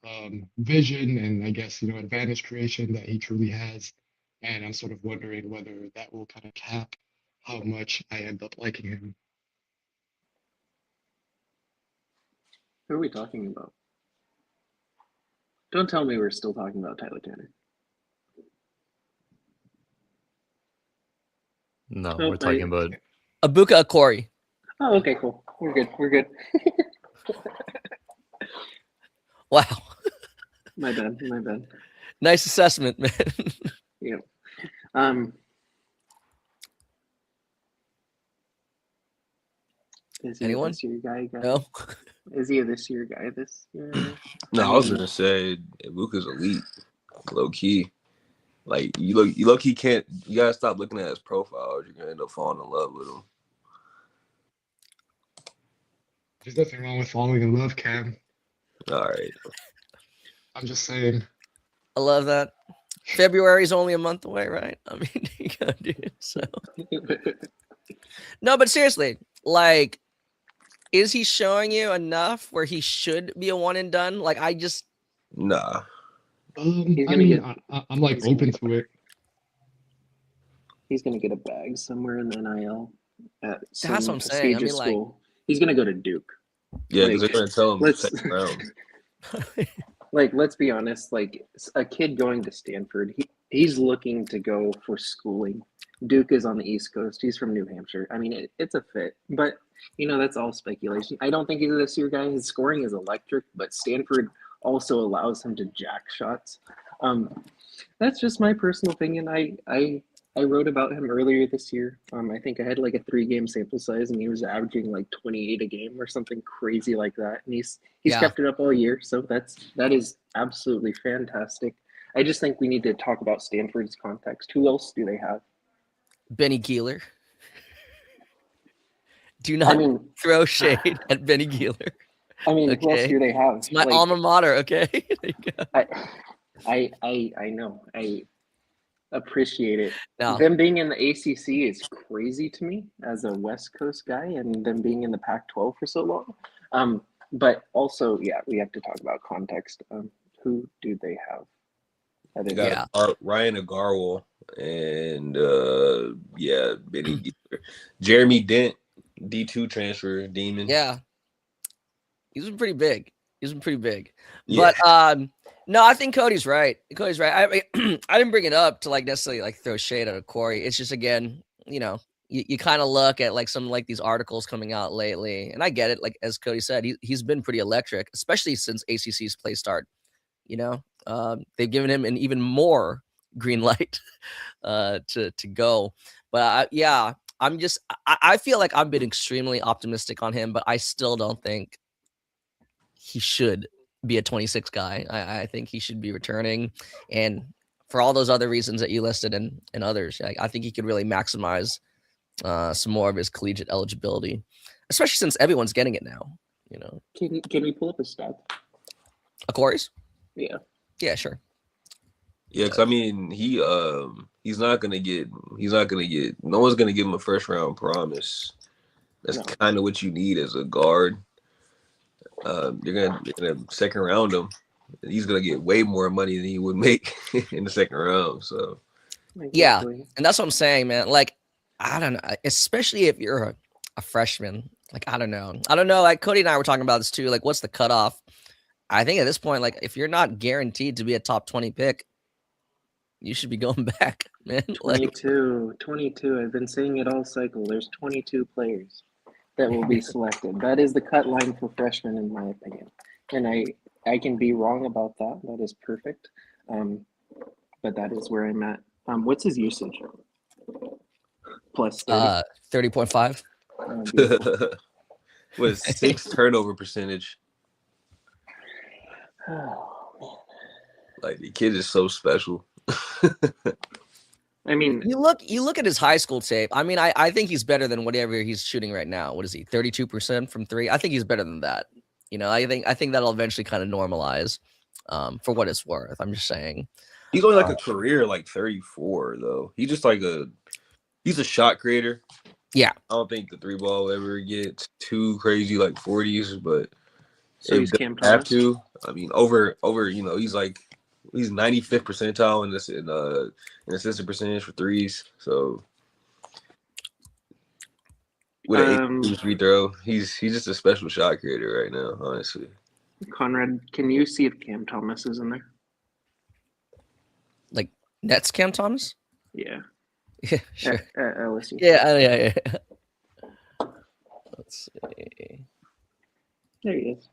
vision and I guess, advantage creation that he truly has. And I'm sort of wondering whether that will kind of cap how much I end up liking him. Who are we talking about? Don't tell me we're still talking about Tyler Tanner. No, Oh, we're talking about Ibuka Okori. Oh, okay, cool. We're good. We're good. Wow. My bad. My bad. Nice assessment, man. Yeah. Is he Anyone? this your guy? No. Is he a this year guy this year? No, I was gonna say Luka's elite, low key. Like you look key can't. You gotta stop looking at his profile, or you're gonna end up falling in love with him. There's nothing wrong with falling in love, Cam. All right. I'm just saying. I love that. February's only a month away, right? I mean, you gotta do it, so. No, but seriously, like, is he showing you enough where he should be a one and done? Like, I just Nah. He's I gonna mean, get- I'm like he's gonna open get- to it. He's gonna get a bag somewhere in the NIL at some That's what I'm saying. I prestigious mean, like- school. He's gonna go to Duke. Yeah, because Like, they're gonna tell him let's- second round. Like, let's be honest. Like, a kid going to Stanford, he's looking to go for schooling. Duke is on the East Coast. He's from New Hampshire. I mean, it's a fit, but that's all speculation. I don't think he's a this year guy. His scoring is electric, but Stanford also allows him to jack shots. That's just my personal opinion. I wrote about him earlier this year. I think I had like a 3-game sample size, and he was averaging like 28 a game or something crazy like that. And he's Yeah. kept it up all year, so that is absolutely fantastic. I just think we need to talk about Stanford's context. Who else do they have? Benny Keeler. Do not I mean, throw shade at Benny Keeler. who else Okay. do they have? It's my Like, alma mater, okay? There you go. I know. I appreciate it. No, Them being in the ACC is crazy to me as a West Coast guy, and them being in the Pac-12 for so long. But also, yeah, we have to talk about context. Who do they have? They got Ryan Agarwal and Benny Keeler. Jeremy Dent, D2 transfer, Demon. yeah. He's been pretty big. Yeah. But no, I think Cody's right. I mean, I didn't bring it up to like necessarily like throw shade at Corey. It's just, again, you kind of look at like some like these articles coming out lately, and I get it. Like, as Cody said, he's been pretty electric, especially since ACC's play start. They've given him an even more green light to go. But I feel like I've been extremely optimistic on him, but I still don't think he should be a 26 guy. I think he should be returning, and for all those other reasons that you listed and others, I think he could really maximize some more of his collegiate eligibility, especially since everyone's getting it now. Can we pull up a stat? Of course. Yeah. Sure. Yeah, because I mean, he's not gonna get. No one's gonna give him a first round promise. That's No. kind of what you need as a guard. You're gonna second round him. He's gonna get way more money than he would make in the second round. So Yeah. Exactly. And that's what I'm saying, man. Like, I don't know, especially if you're a freshman. Like, I don't know. Like, Cody and I were talking about this too. Like, what's the cutoff? I think at this point, like, if you're not guaranteed to be a top 20 pick, you should be going back, man. Like, 22. I've been saying it all cycle. There's 22 players that will be selected. That is the cut line for freshmen, in my opinion. And I can be wrong about that. That is perfect. But that is where I'm at. What's his usage? Plus 30. 30.5. Beautiful. with 6 turnover percentage. Oh, Like, the kid is so special. I mean, You look at his high school tape. I mean, I think he's better than whatever he's shooting right now. What is he? 32% from 3. I think he's better than that. I think that'll eventually kind of normalize, for what it's worth. I'm just saying. He's only like a career like 34 though. He's just like he's a shot creator. Yeah. I don't think the 3 ball ever gets too crazy like 40s, but so it he's doesn't Cam have Thomas. to. I mean, over he's 95th percentile in assistant percentage for threes. So with an 8 free throw, he's just a special shot creator right now, honestly. Conrad, can you see if Cam Thomas is in there? Nets Cam Thomas? Yeah. Yeah, sure. At LSU. Yeah. Let's see. There he is.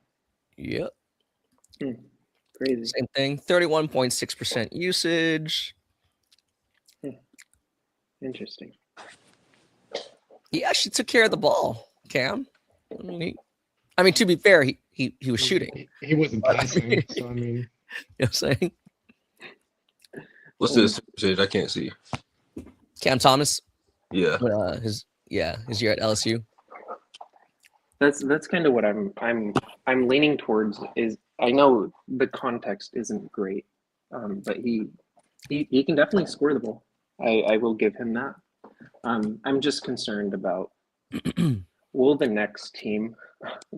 Yep. Crazy. Same thing. 31.6% usage. Interesting. He actually took care of the ball, Cam. I mean, I mean, to be fair, he was shooting. He wasn't But, I passing, mean, so I mean, you know what I'm saying? What's the assist percentage? I can't see. Cam Thomas, Yeah. his year at LSU. That's kind of what I'm leaning towards. Is I know the context isn't great, but he can definitely score the ball. I will give him that. I'm just concerned about will the next team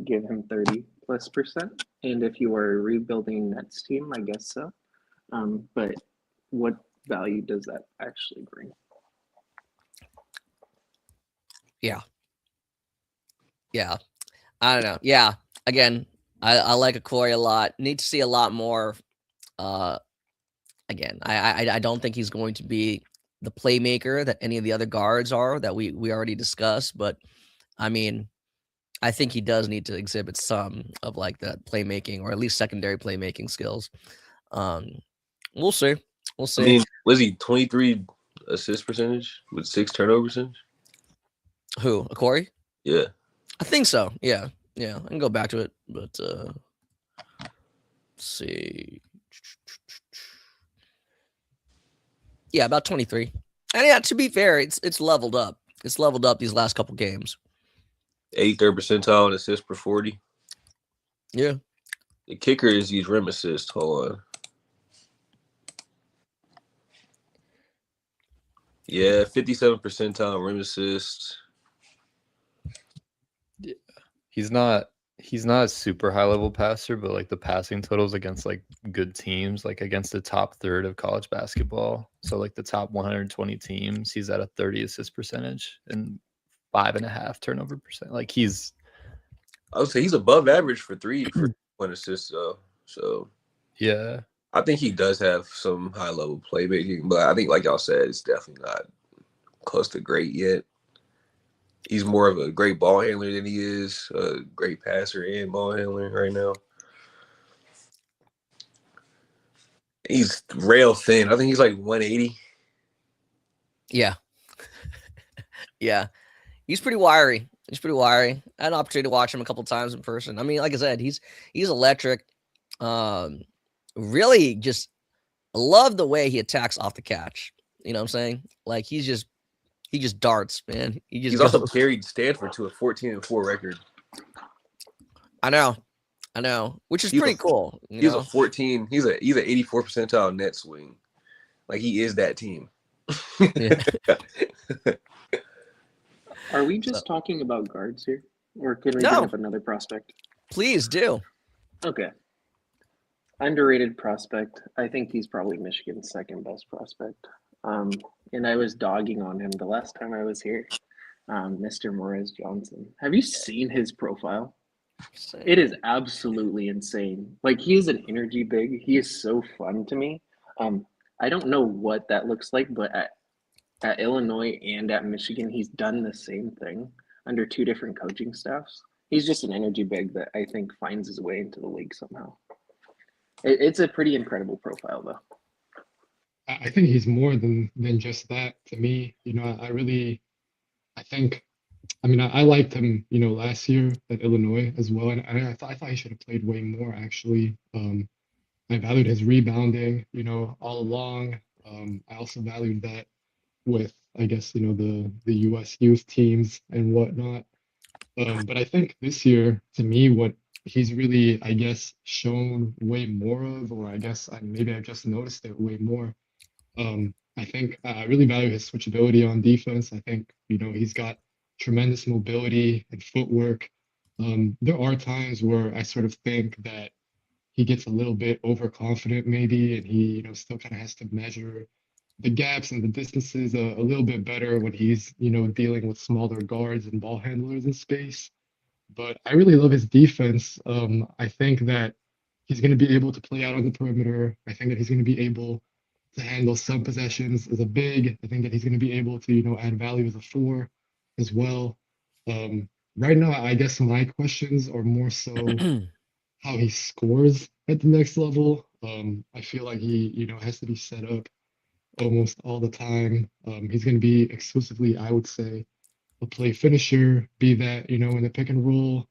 give him 30+%? And if you are a rebuilding Nets team, I guess so. But what value does that actually bring? Yeah. I don't know. Yeah. Again, I like Okori a lot. Need to see a lot more. Again, I don't think he's going to be the playmaker that any of the other guards are that we already discussed. But I mean, I think he does need to exhibit some of like that playmaking or at least secondary playmaking skills. We'll see. We'll I see. mean, was he 23 assist percentage with 6 turnover percentage? Who? Okori? Yeah. I think so. Yeah. Yeah. I can go back to it, but let's see. Yeah, about 23. And yeah, to be fair, it's leveled up. It's leveled up these last couple games. 83rd percentile in assists per 40. Yeah. The kicker is these rim assists. Hold on. Yeah, 57th percentile rim assists. He's not a super high level passer, but like the passing totals against like good teams, like against the top third of college basketball. So like the top 120 teams, he's at a 30 assist percentage and 5.5 turnover percent. Like I would say he's above average for 3 assists though. So yeah. I think he does have some high level playmaking, but I think like y'all said, it's definitely not close to great yet. He's more of a great ball handler than he is a great passer and ball handler right now. He's rail thin. I think he's like 180. Yeah. Yeah. He's pretty wiry. He's pretty wiry. I had an opportunity to watch him a couple times in person. I mean, like I said, he's electric. Really just love the way he attacks off the catch. You know what I'm saying? Like he just darts, man. He's also carried Stanford to a 14-4 record. I know, which is pretty cool. He's a 14. He's an 84 percentile net swing. Like he is that team. Are we just talking about guards here, or can we bring up another prospect? Please do. Okay. Underrated prospect. I think he's probably Michigan's second best prospect. And I was dogging on him the last time I was here. Mr. Morris Johnson. Have you seen his profile? It is absolutely insane. Like he is an energy big. He is so fun to me. I don't know what that looks like, but at Illinois and at Michigan, he's done the same thing under 2 different coaching staffs. He's just an energy big that I think finds his way into the league somehow. It's a pretty incredible profile, though. I think he's more than just that to me. You know, I liked him, you know, last year at Illinois as well, and I thought he should have played way more actually. I valued his rebounding, you know, all along. I also valued that with, I guess, you know, the U.S. youth teams and whatnot. But I think this year, to me, what he's really, I guess, shown way more of, or I guess maybe I've just noticed it way more. I think I really value his switchability on defense. I think, you know, he's got tremendous mobility and footwork. There are times where I sort of think that he gets a little bit overconfident maybe, and he, you know, still kind of has to measure the gaps and the distances a little bit better when he's, you know, dealing with smaller guards and ball handlers in space. But I really love his defense. I think that he's going to be able to play out on the perimeter. I think that he's going to be able to handle some possessions as a big. I think that he's going to be able to, you know, add value as a 4 as well. Right now, I guess my questions are more so how he scores at the next level. I feel like he, you know, has to be set up almost all the time. He's going to be exclusively, I would say, a play finisher, be that, you know, in the pick and roll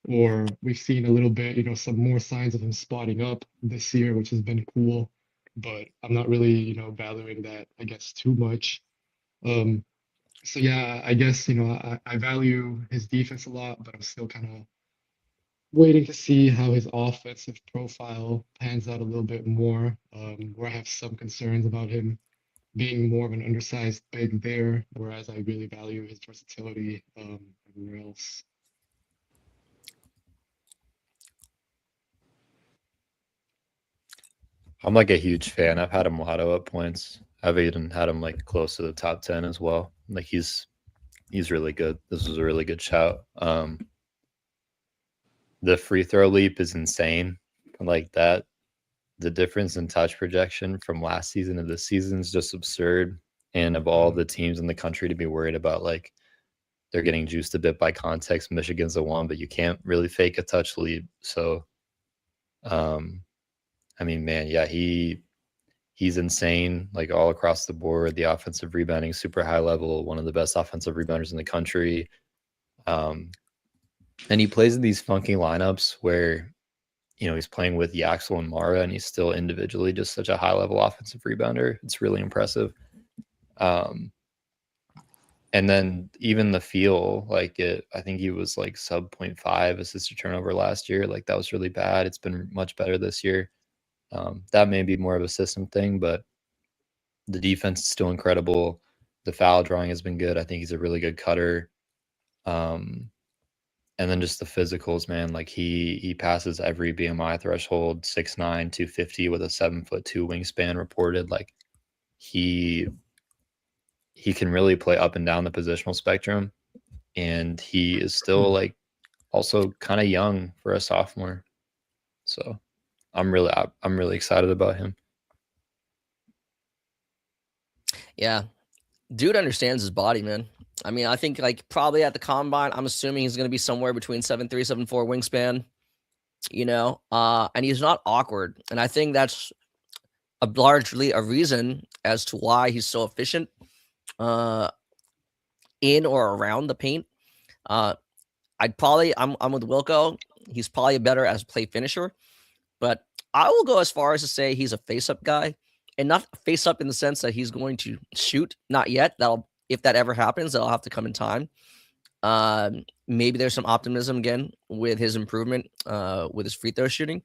or we've seen a little bit, some more signs of him spotting up this year, which has been cool. But I'm not really, valuing that, I guess, too much. Um, so yeah, I guess, I value his defense a lot, but I'm still kind of waiting to see how his offensive profile pans out a little bit more, where I have some concerns about him being more of an undersized big there, whereas I really value his versatility everywhere else. I'm like a huge fan. I've had him Lotto at points. I've even had him like close to the top 10 as well. Like he's really good. This was a really good shout. The free throw leap is insane. Like that, the difference in touch projection from last season to this season is just absurd. And of all the teams in the country to be worried about, like they're getting juiced a bit by context, Michigan's the one, but you can't really fake a touch leap. So, I mean, man, yeah, he's insane, like all across the board. The offensive rebounding, super high level, one of the best offensive rebounders in the country. And he plays in these funky lineups where, he's playing with Yaxel and Mara, and he's still individually just such a high level offensive rebounder. It's really impressive. And then even the feel, like I think he was like sub 0.5 assist to turnover last year. Like that was really bad. It's been much better this year. That may be more of a system thing, but the defense is still incredible. The foul drawing has been good. I think he's a really good cutter. And then just the physicals, man. Like he passes every BMI threshold, 6'9", 250 with a 7'2" wingspan reported. Like he can really play up and down the positional spectrum, and he is still like also kind of young for a sophomore. So I'm really excited about him. Yeah, dude understands his body, man. I mean, I think like probably at the combine, I'm assuming he's going to be somewhere between 7'3", 7'4" wingspan, and he's not awkward. And I think that's largely a reason as to why he's so efficient in or around the paint. I'm with Wilco. He's probably better as a play finisher, but I will go as far as to say he's a face-up guy, and not face-up in the sense that he's going to shoot. Not yet. If that ever happens, that'll have to come in time. Maybe there's some optimism again with his improvement with his free throw shooting,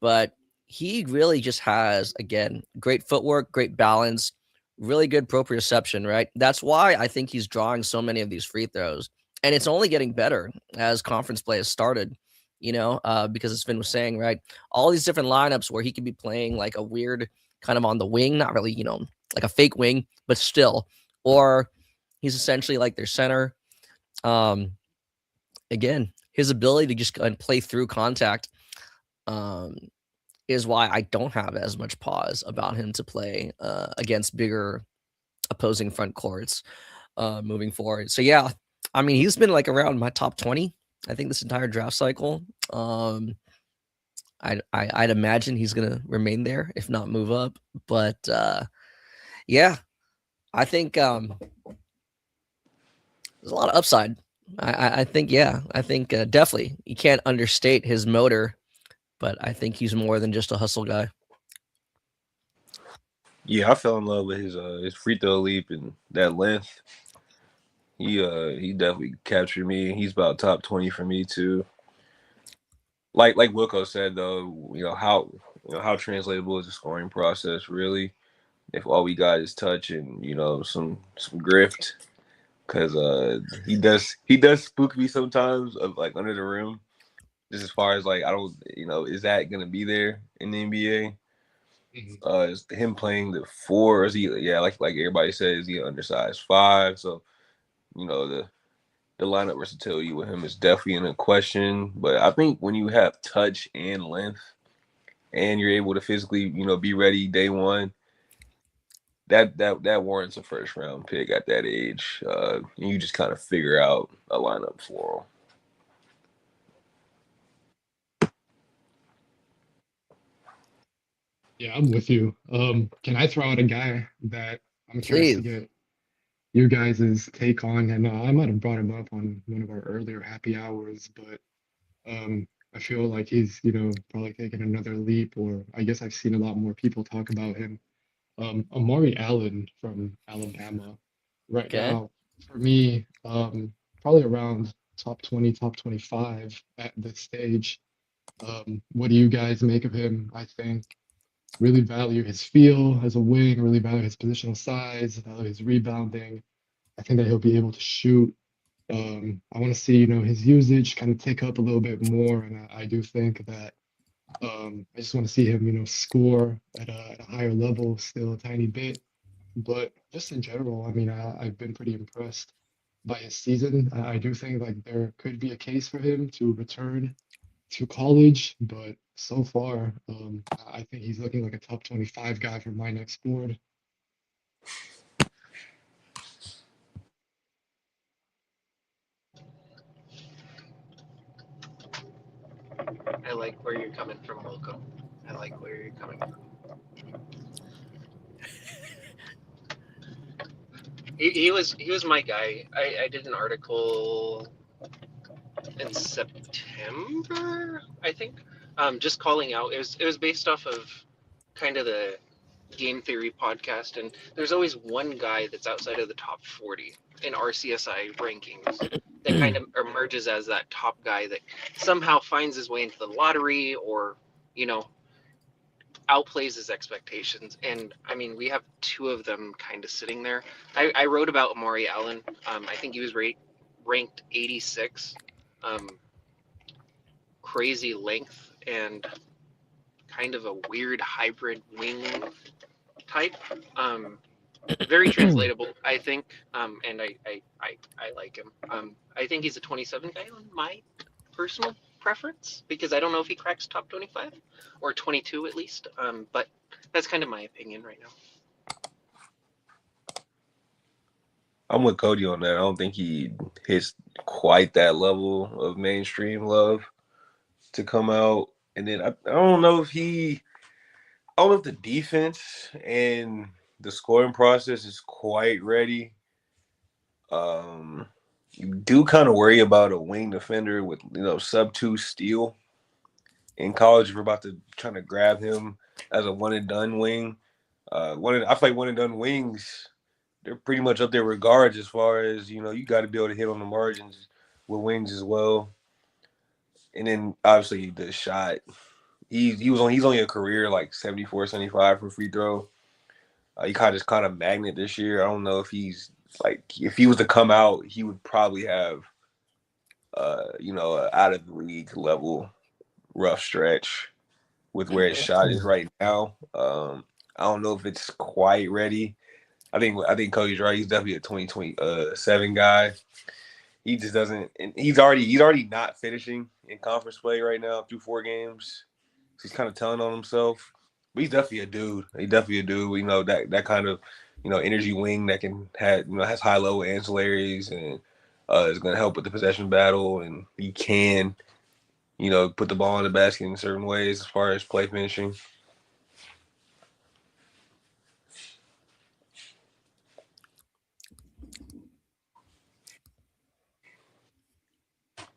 but he really just has, again, great footwork, great balance, really good proprioception, right? That's why I think he's drawing so many of these free throws, and it's only getting better as conference play has started, because as Finn was saying, right, all these different lineups where he could be playing like a weird kind of on the wing, not really, like a fake wing, but still, or he's essentially like their center. Again, his ability to just play through contact is why I don't have as much pause about him to play against bigger opposing front courts moving forward. So yeah, I mean, he's been like around my top 20, I think, this entire draft cycle. I'd imagine he's gonna remain there, if not move up. But yeah, I think there's a lot of upside. I think definitely you can't understate his motor, but I think he's more than just a hustle guy. Yeah, I fell in love with his free throw leap and that length. He definitely captured me. He's about top 20 for me too. Like Wilco said though, how translatable is the scoring process really? If all we got is touch and some grift, because he does spook me sometimes of like under the rim. Just as far as like I don't is that gonna be there in the NBA? Is him playing the 4? Or is he like everybody says, he undersized 5? So the lineup versatility with him is definitely in a question. But I think when you have touch and length and you're able to physically, be ready day one, that warrants a first round pick at that age. You just kind of figure out a lineup for him. Yeah, I'm with you. Can I throw out a guy that I'm curious to Please. get you guys' take on? And I might have brought him up on one of our earlier happy hours, but I feel like he's, probably taking another leap, or I guess I've seen a lot more people talk about him. Amari Allen from Alabama, right Okay. now, for me, probably around top 20, top 25 at this stage. What do you guys make of him? I think really value his feel as a wing, really value his positional size, value his rebounding. I think that he'll be able to shoot. I want to see, his usage kind of tick up a little bit more, and I do think that I just want to see him, score at a higher level still a tiny bit. But just in general, I mean, I've been pretty impressed by his season. I do think like there could be a case for him to return to college, but so far, I think he's looking like a top 25 guy for my next board. I like where you're coming from, Wilco. I like where you're coming from. He was my guy. I did an article in September, I think, just calling out. It was based off of kind of the game theory podcast, and there's always one guy that's outside of the top 40 in RCSI rankings that kind of emerges as that top guy that somehow finds his way into the lottery, or outplays his expectations. And I mean, we have two of them kind of sitting there. I wrote about Amari Allen. I think he was ranked 86. Crazy length and kind of a weird hybrid wing type. Very translatable, I think. And I like him. I think he's a 27 guy on my personal preference, because I don't know if he cracks top 25 or 22 at least. But that's kind of my opinion right now. I'm with Cody on that. I don't think he hits quite that level of mainstream love to come out. And then I don't know if the defense and the scoring process is quite ready. You do kind of worry about a wing defender with sub 2 steal. In college, we're about to trying to grab him as a one and done wing. I feel like one and done wings, they're pretty much up there regards as far as you got to be able to hit on the margins with wings as well. And then obviously the shot, he's only a career like 74, 75 for free throw. He kind of magnet this year. I don't know if if he was to come out, he would probably have out of the league level rough stretch with where his shot is right now. I don't know if it's quite ready. I think Cody's right. He's definitely a 2027 guy. He just doesn't, and he's already not finishing in conference play right now through 4 games. So he's kind of telling on himself. But he's definitely a dude. That kind of energy wing that can has high level ancillaries and is going to help with the possession battle, and he can put the ball in the basket in certain ways as far as play finishing.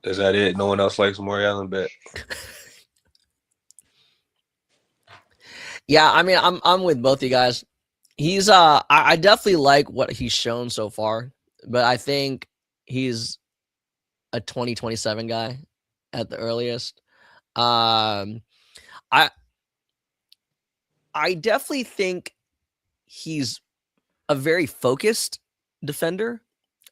Is that it? No one else likes Amari Allen bet? Yeah, I mean, I'm with both you guys. He's I definitely like what he's shown so far, but I think he's a 2027 guy at the earliest. I definitely think he's a very focused defender.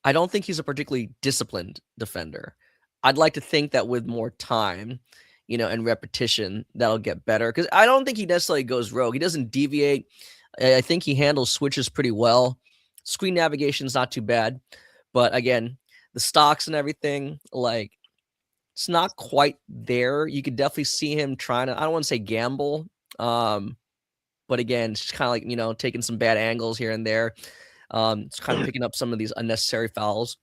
I don't think he's a particularly disciplined defender. I'd like to think that with more time, and repetition, that'll get better. Because I don't think he necessarily goes rogue. He doesn't deviate. I think he handles switches pretty well. Screen navigation's not too bad. But again, the stocks and everything, it's not quite there. You could definitely see him trying to, I don't want to say gamble. But again, it's just kind of like, taking some bad angles here and there. It's kind of picking up some of these unnecessary fouls.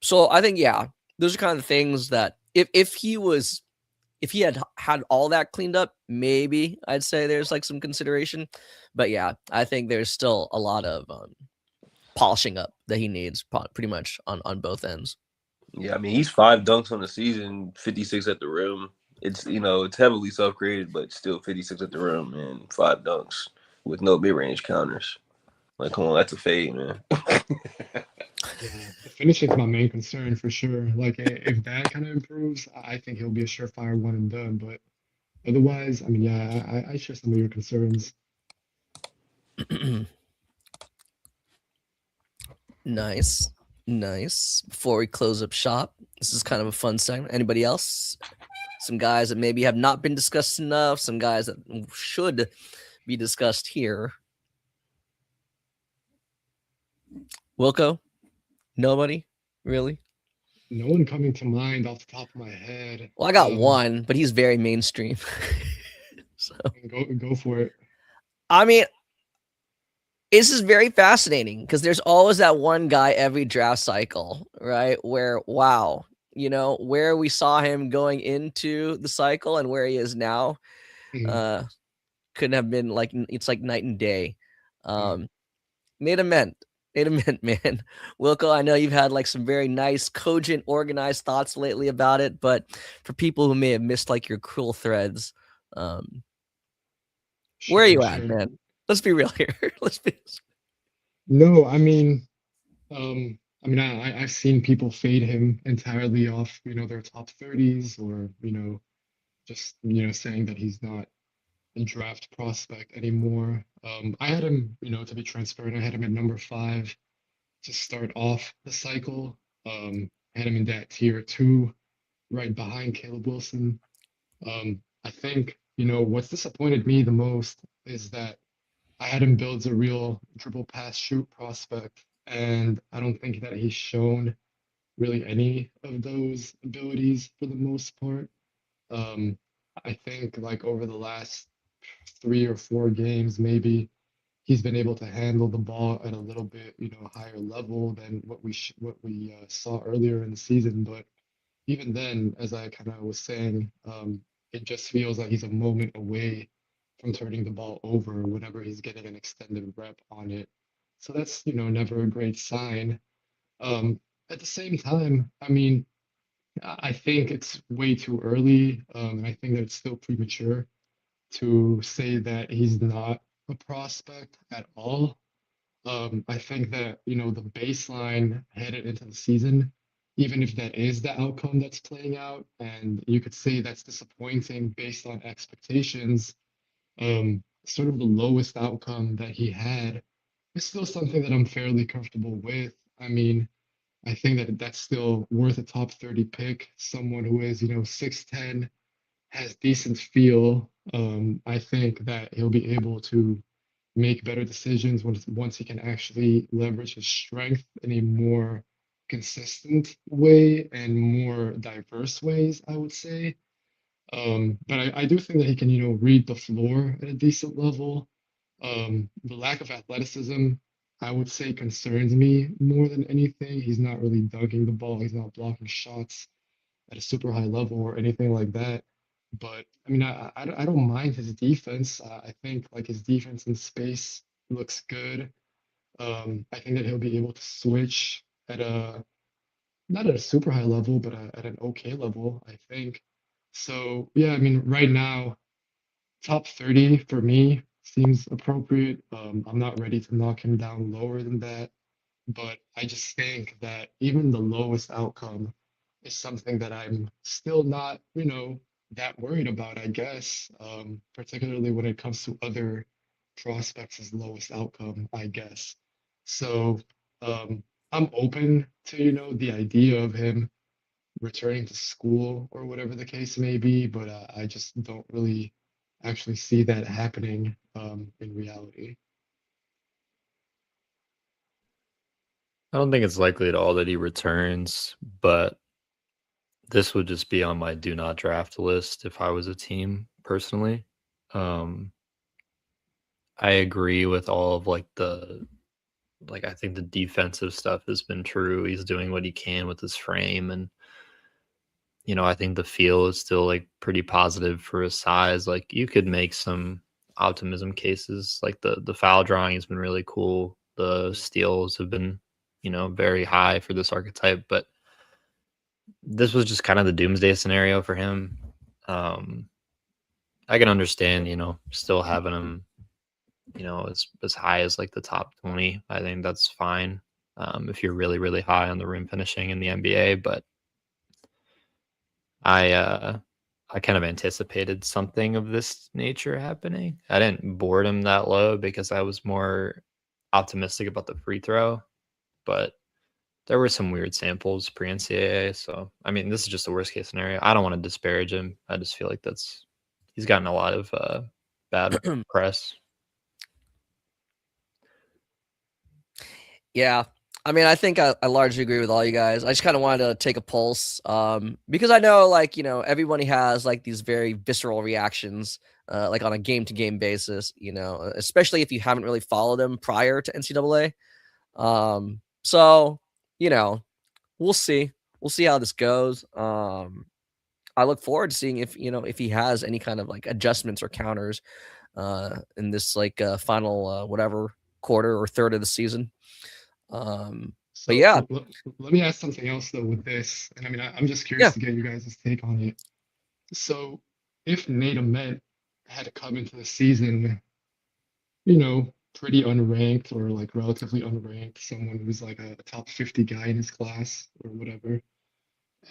So I think, yeah, those are kind of the things that if he had all that cleaned up, maybe I'd say there's some consideration. But yeah, I think there's still a lot of polishing up that he needs pretty much on both ends. Yeah, I mean, he's 5 dunks on the season, 56 at the rim. It's, it's heavily self-created, but still 56 at the rim and 5 dunks with no mid-range counters. Like, come on, that's a fade, man. Yeah, the finishing's my main concern for sure. Like if that kind of improves, I think he'll be a surefire one and done. But otherwise, I mean, yeah, I share some of your concerns. Nice. Nice. Before we close up shop, this is kind of a fun segment. Anybody else? Some guys that maybe have not been discussed enough, some guys that should be discussed here. Wilco? Nobody? Really? No one coming to mind off the top of my head. Well, I got one, but he's very mainstream. So Go for it. I mean, this is very fascinating because there's always that one guy every draft cycle, right? Where, wow, where we saw him going into the cycle and where he is now, Mhm. couldn't have been like, it's like night and day. Mhm. Made a mint, man. Wilco, I know you've had like some very nice, cogent, organized thoughts lately about it, but for people who may have missed like your cruel threads, where are you at, Sure. man? Let's be real here. Let's be. No, I've seen people fade him entirely off, their top 30s or, just, saying that he's not a draft prospect anymore. I had him, to be transparent, I had him at number 5 to start off the cycle. I had him in that tier 2, right behind Caleb Wilson. I think, what's disappointed me the most is that I had him build a real dribble pass shoot prospect, and I don't think that he's shown really any of those abilities for the most part. Um, I think like over the last 3 or 4 games, maybe he's been able to handle the ball at a little bit, higher level than what we saw earlier in the season. But even then, as I kind of was saying, it just feels like he's a moment away from turning the ball over whenever he's getting an extended rep on it. So that's, never a great sign. At the same time, I mean, I think it's way too early, and I think that it's still premature to say that he's not a prospect at all. I think that, the baseline headed into the season, even if that is the outcome that's playing out, and you could say that's disappointing based on expectations, sort of the lowest outcome that he had is still something that I'm fairly comfortable with. I mean, I think that that's still worth a top 30 pick, someone who is, 6'10", has decent feel. I think that he'll be able to make better decisions once he can actually leverage his strength in a more consistent way and more diverse ways, I would say. But I do think that he can, read the floor at a decent level. The lack of athleticism, I would say, concerns me more than anything. He's not really dunking the ball. He's not blocking shots at a super high level or anything like that. But I mean, I don't mind his defense. I think like his defense in space looks good. I think that he'll be able to switch at a not at a super high level, but at an okay level, I think. So yeah, I mean, right now, top 30 for me seems appropriate. I'm not ready to knock him down lower than that, but I just think that even the lowest outcome is something that I'm still not, that worried about, I guess, particularly when it comes to other prospects as lowest outcome, I guess. So I'm open to, the idea of him returning to school or whatever the case may be, but I just don't really actually see that happening in reality. I don't think it's likely at all that he returns, but this would just be on my do not draft list if I was a team personally. Um, I agree with all of I think the defensive stuff has been true. He's doing what he can with his frame, and I think the feel is still like pretty positive for his size. Like you could make some optimism cases. Like the foul drawing has been really cool. The steals have been, very high for this archetype, but this was just kind of the doomsday scenario for him. I can understand, still having him, as high as like the top 20. I think that's fine if you're really, really high on the rim finishing in the NBA. But I kind of anticipated something of this nature happening. I didn't board him that low because I was more optimistic about the free throw, but there were some weird samples pre-NCAA. So, I mean, this is just the worst case scenario. I don't want to disparage him. I just feel like he's gotten a lot of bad press. Yeah. I mean, I think I largely agree with all you guys. I just kind of wanted to take a pulse because I know, like, everybody has like these very visceral reactions, like on a game-to-game basis, especially if you haven't really followed them prior to NCAA. So, we'll see. We'll see how this goes. I look forward to seeing if he has any kind of like adjustments or counters in this like final whatever quarter or third of the season. So yeah. let me ask something else though with this, and I mean I'm just curious to get you guys' take on it. So if Nate Ahmed had come into the season, pretty unranked or like relatively unranked, someone who's like a top 50 guy in his class or whatever,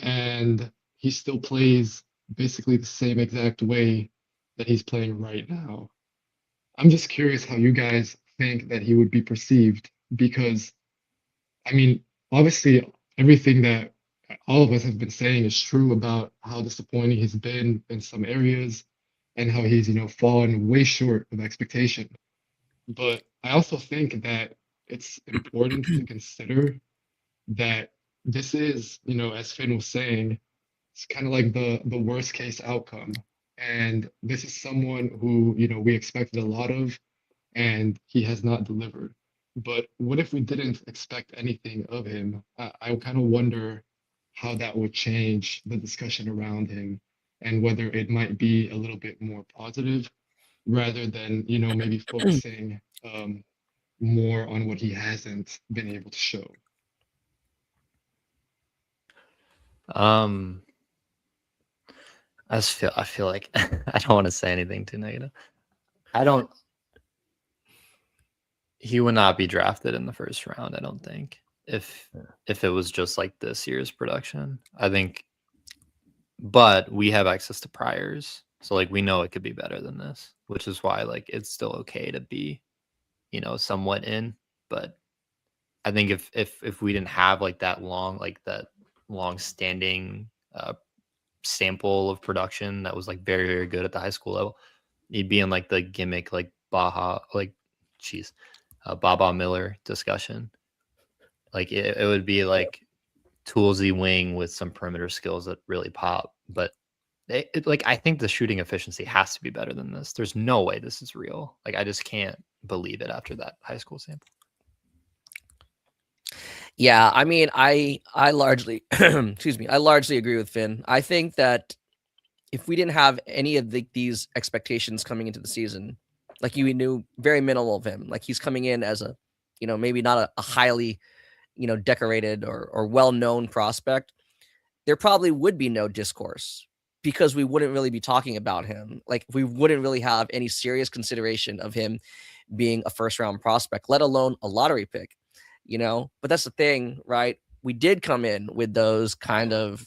and he still plays basically the same exact way that he's playing right now. I'm just curious how you guys think that he would be perceived because, I mean, obviously everything that all of us have been saying is true about how disappointing he's been in some areas and how he's, fallen way short of expectation. But I also think that it's important to consider that this is, as Finn was saying, it's kind of like the worst case outcome. And this is someone who, we expected a lot of, and he has not delivered. But what if we didn't expect anything of him? I kind of wonder how that would change the discussion around him and whether it might be a little bit more positive rather than, maybe focusing more on what he hasn't been able to show. I feel like I don't want to say anything too negative. He would not be drafted in the first round, I don't think. If it was just like this year's production. I think, but we have access to priors. So like we know it could be better than this, which is why like it's still okay to be, somewhat in. But I think if we didn't have like that long standing sample of production that was like very, very good at the high school level, you'd be in like the gimmick like Baba Miller discussion. Like it would be like toolsy wing with some perimeter skills that really pop. But I think the shooting efficiency has to be better than this. There's no way this is real. Like I just can't believe it after that high school sample. Yeah, I mean, I largely, excuse me, I largely agree with Finn. I think that if we didn't have any of these expectations coming into the season, like you knew very minimal of him, like he's coming in as a, maybe not a highly, decorated or well-known prospect, there probably would be no discourse because we wouldn't really be talking about him. Like we wouldn't really have any serious consideration of him being a first-round prospect, let alone a lottery pick. But that's the thing, right? We did come in with those kind of,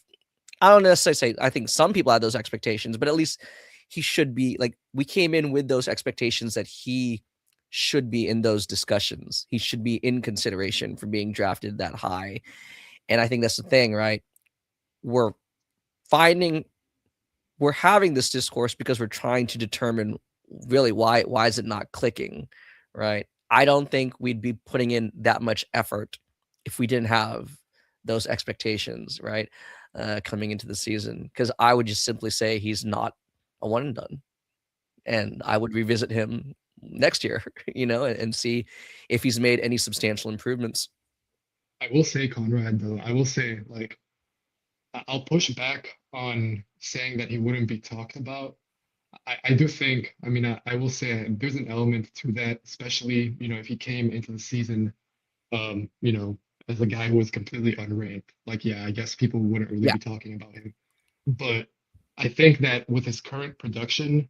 I don't necessarily say, I think some people had those expectations, but at least he should be like, we came in with those expectations that he should be in those discussions. He should be in consideration for being drafted that high. And I think that's the thing, right? We're having this discourse because we're trying to determine really why is it not clicking, right? I don't think we'd be putting in that much effort if we didn't have those expectations, right? Coming into the season, because I would just simply say he's not a one and done, and I would revisit him next year, and see if he's made any substantial improvements. I will say, Conrad, though, like, I'll push back on saying that he wouldn't be talked about. I do think, I mean, I will say there's an element to that, especially, if he came into the season, as a guy who was completely unranked. Like, yeah, I guess people wouldn't really Yeah. be talking about him. But I think that with his current production,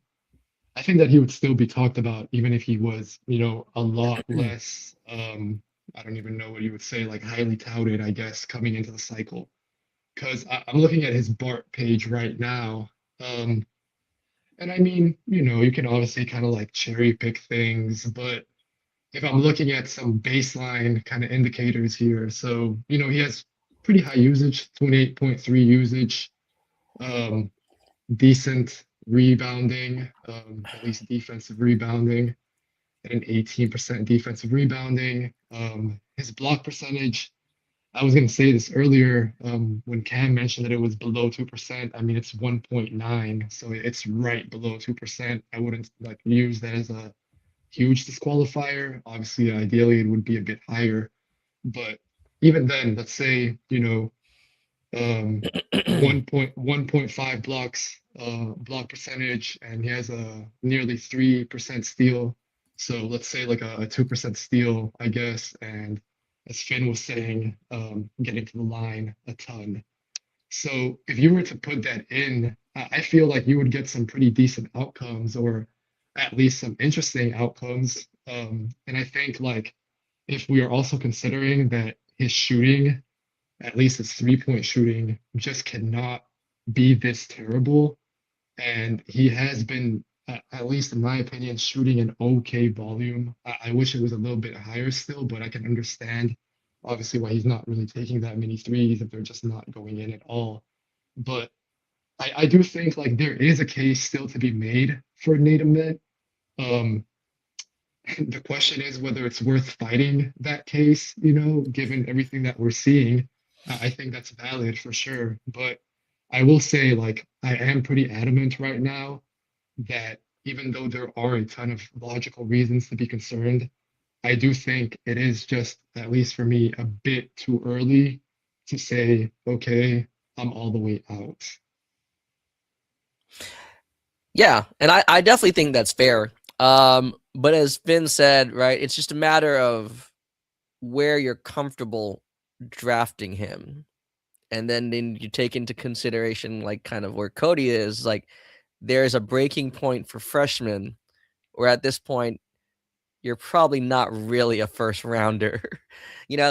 I think that he would still be talked about even if he was, a lot less, I don't even know what you would say, like highly touted, I guess, coming into the cycle. Because I'm looking at his BART page right now. And I mean, you can obviously kind of like cherry pick things, but if I'm looking at some baseline kind of indicators here, so, he has pretty high usage, 28.3 usage, um, decent rebounding, at least defensive rebounding, and an 18% defensive rebounding. His block percentage, I was going to say this earlier when Cam mentioned that it was below 2%. I mean, it's 1.9, so it's right below 2%. I wouldn't like use that as a huge disqualifier. Obviously, ideally, it would be a bit higher. But even then, let's say, 1.5 blocks, block percentage, and he has a nearly 3% steal. So let's say like a 2% steal, I guess, and as Finn was saying, getting to the line a ton. So if you were to put that in, I feel like you would get some pretty decent outcomes, or at least some interesting outcomes. And I think like if we are also considering that his shooting, at least his 3-point shooting, just cannot be this terrible, and he has been, at least in my opinion, shooting an okay volume. I wish it was a little bit higher still, but I can understand obviously why he's not really taking that many threes if they're just not going in at all. But I do think like there is a case still to be made for Nate Ahmed. Um, the question is whether it's worth fighting that case, given everything that we're seeing. I think that's valid for sure. But I will say, like, I am pretty adamant right now that even though there are a ton of logical reasons to be concerned, I do think it is just, at least for me, a bit too early to say, okay, I'm all the way out. Yeah, and I definitely think that's fair. But as Finn said, right, it's just a matter of where you're comfortable drafting him. And then you take into consideration like kind of where Cody is, like there's a breaking point for freshmen where at this point you're probably not really a first rounder.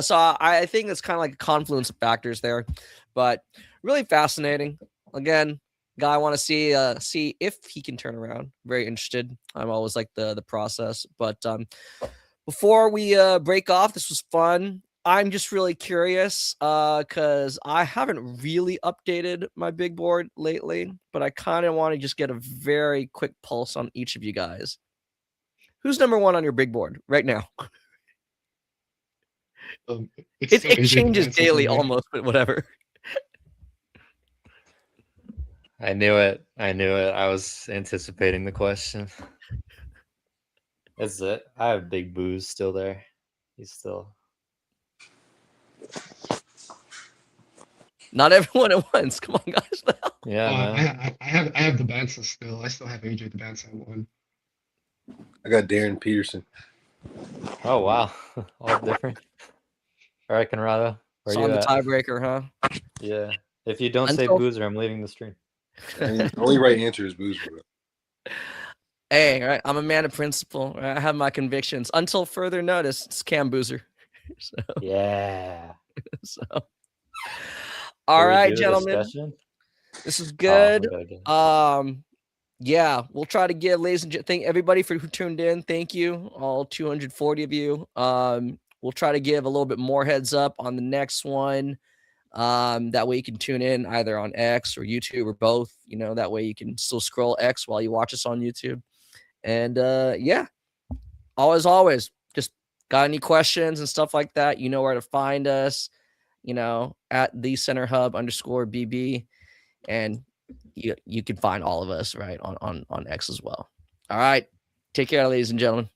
So I think it's kind of like a confluence of factors there. But really fascinating. Again, guy I want to see if he can turn around. Very interested. I'm always like the process. But before we break off, this was fun. I'm just really curious because I haven't really updated my big board lately, but I kind of want to just get a very quick pulse on each of you guys. Who's number one on your big board right now? It's It still AJ changes Depance daily for me. almost, but whatever. I knew it. I was anticipating the question. That's it. I have Big Booze still there. He's still. Not everyone at once. Come on, guys. Yeah, man. I have the Bansa still. I still have AJ Depance at 1. I got Darren Peterson. Oh wow, all different. All right, Conrado, where It's you on the at? tiebreaker, huh? Yeah. If you don't say Until- Boozer, I'm leaving the stream. The only right answer is Boozer. Hey, right, I'm a man of principle. Right? I have my convictions. Until further notice, it's Cam Boozer. So, Yeah. so. All Should we right, do a gentlemen. discussion? This is Oh, good. we gotta do it. Yeah, we'll try to give ladies and thank everybody who tuned in. Thank you, all 240 of you. We'll try to give a little bit more heads up on the next one. That way you can tune in either on X or YouTube or both. That way you can still scroll X while you watch us on YouTube. And yeah, always, just got any questions and stuff like that, you know where to find us. At the Center Hub _BB, and you can find all of us right on X as well. All right, take care, ladies and gentlemen.